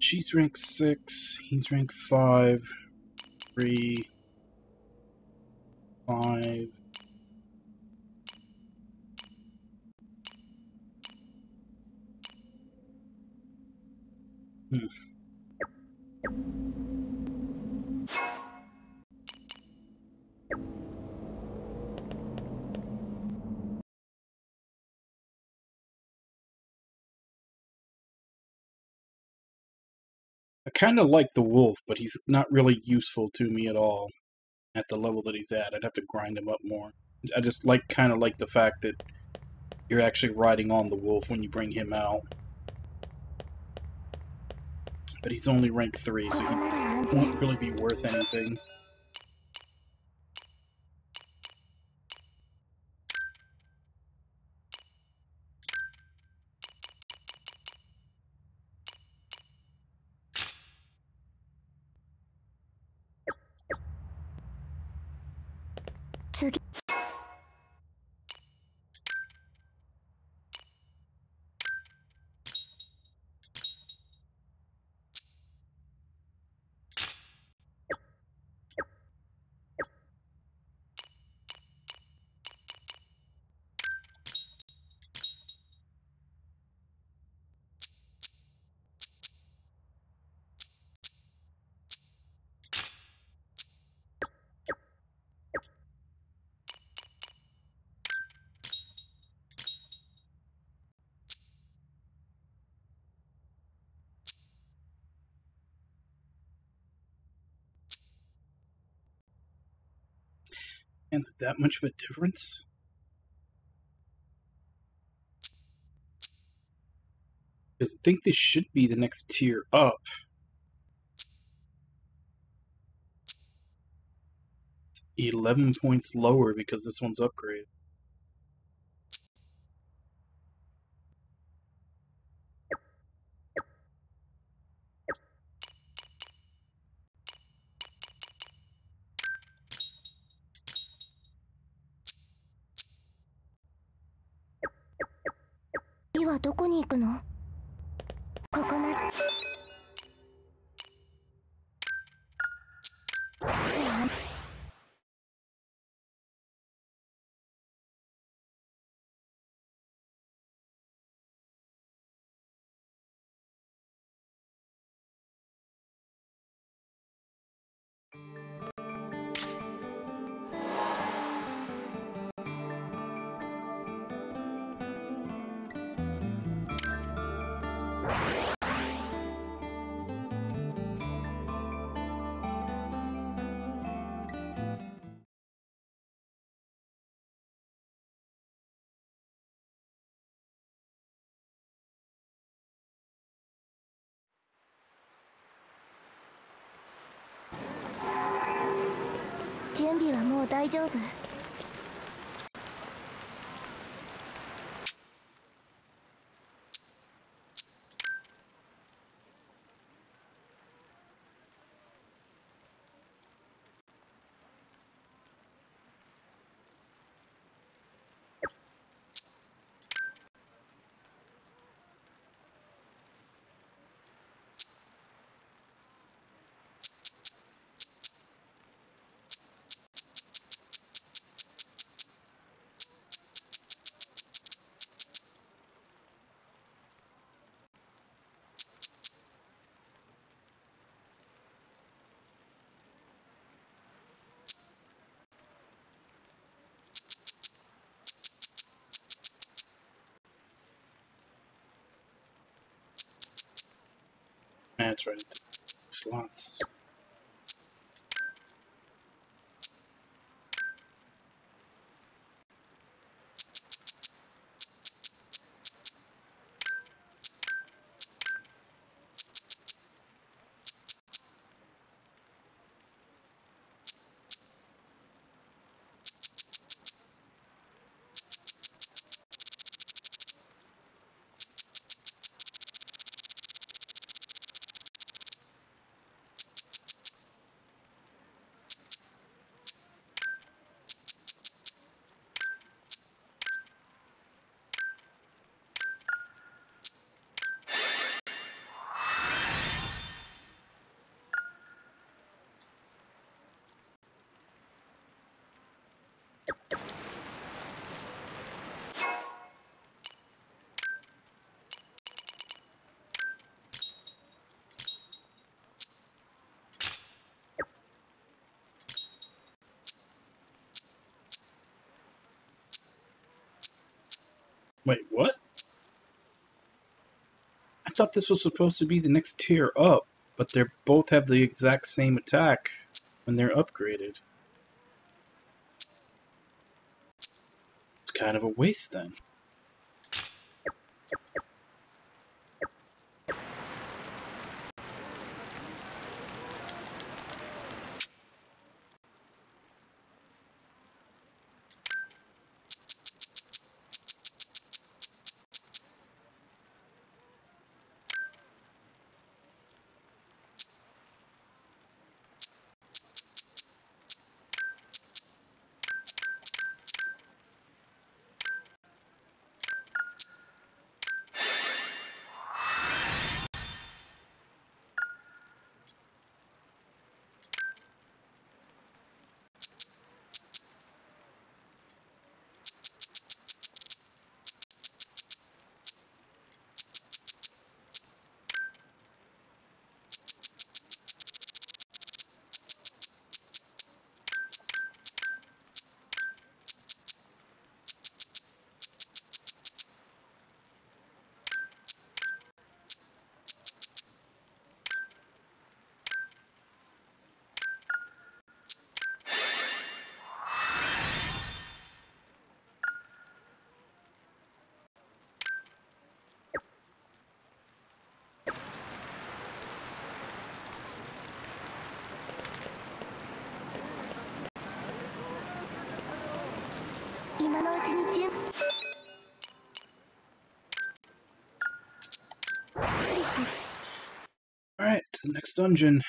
She's rank 6, he's rank 5, 3, 5. I kind of like the wolf, but he's not really useful to me at all at the level that he's at. I'd have to grind him up more. I just kind of like the fact that you're actually riding on the wolf when you bring him out. But he's only rank 3, so he won't really be worth anything. And there's that much of a difference? Because I think this should be the next tier up. It's 11 points lower because this one's upgraded.今どこに行くの？ここな。準備はもう大丈夫？That's right. Slots. Wait, what? I thought this was supposed to be the next tier up, but they both have the exact same attack when they're upgraded. It's kind of a waste then. Alright, to the next dungeon.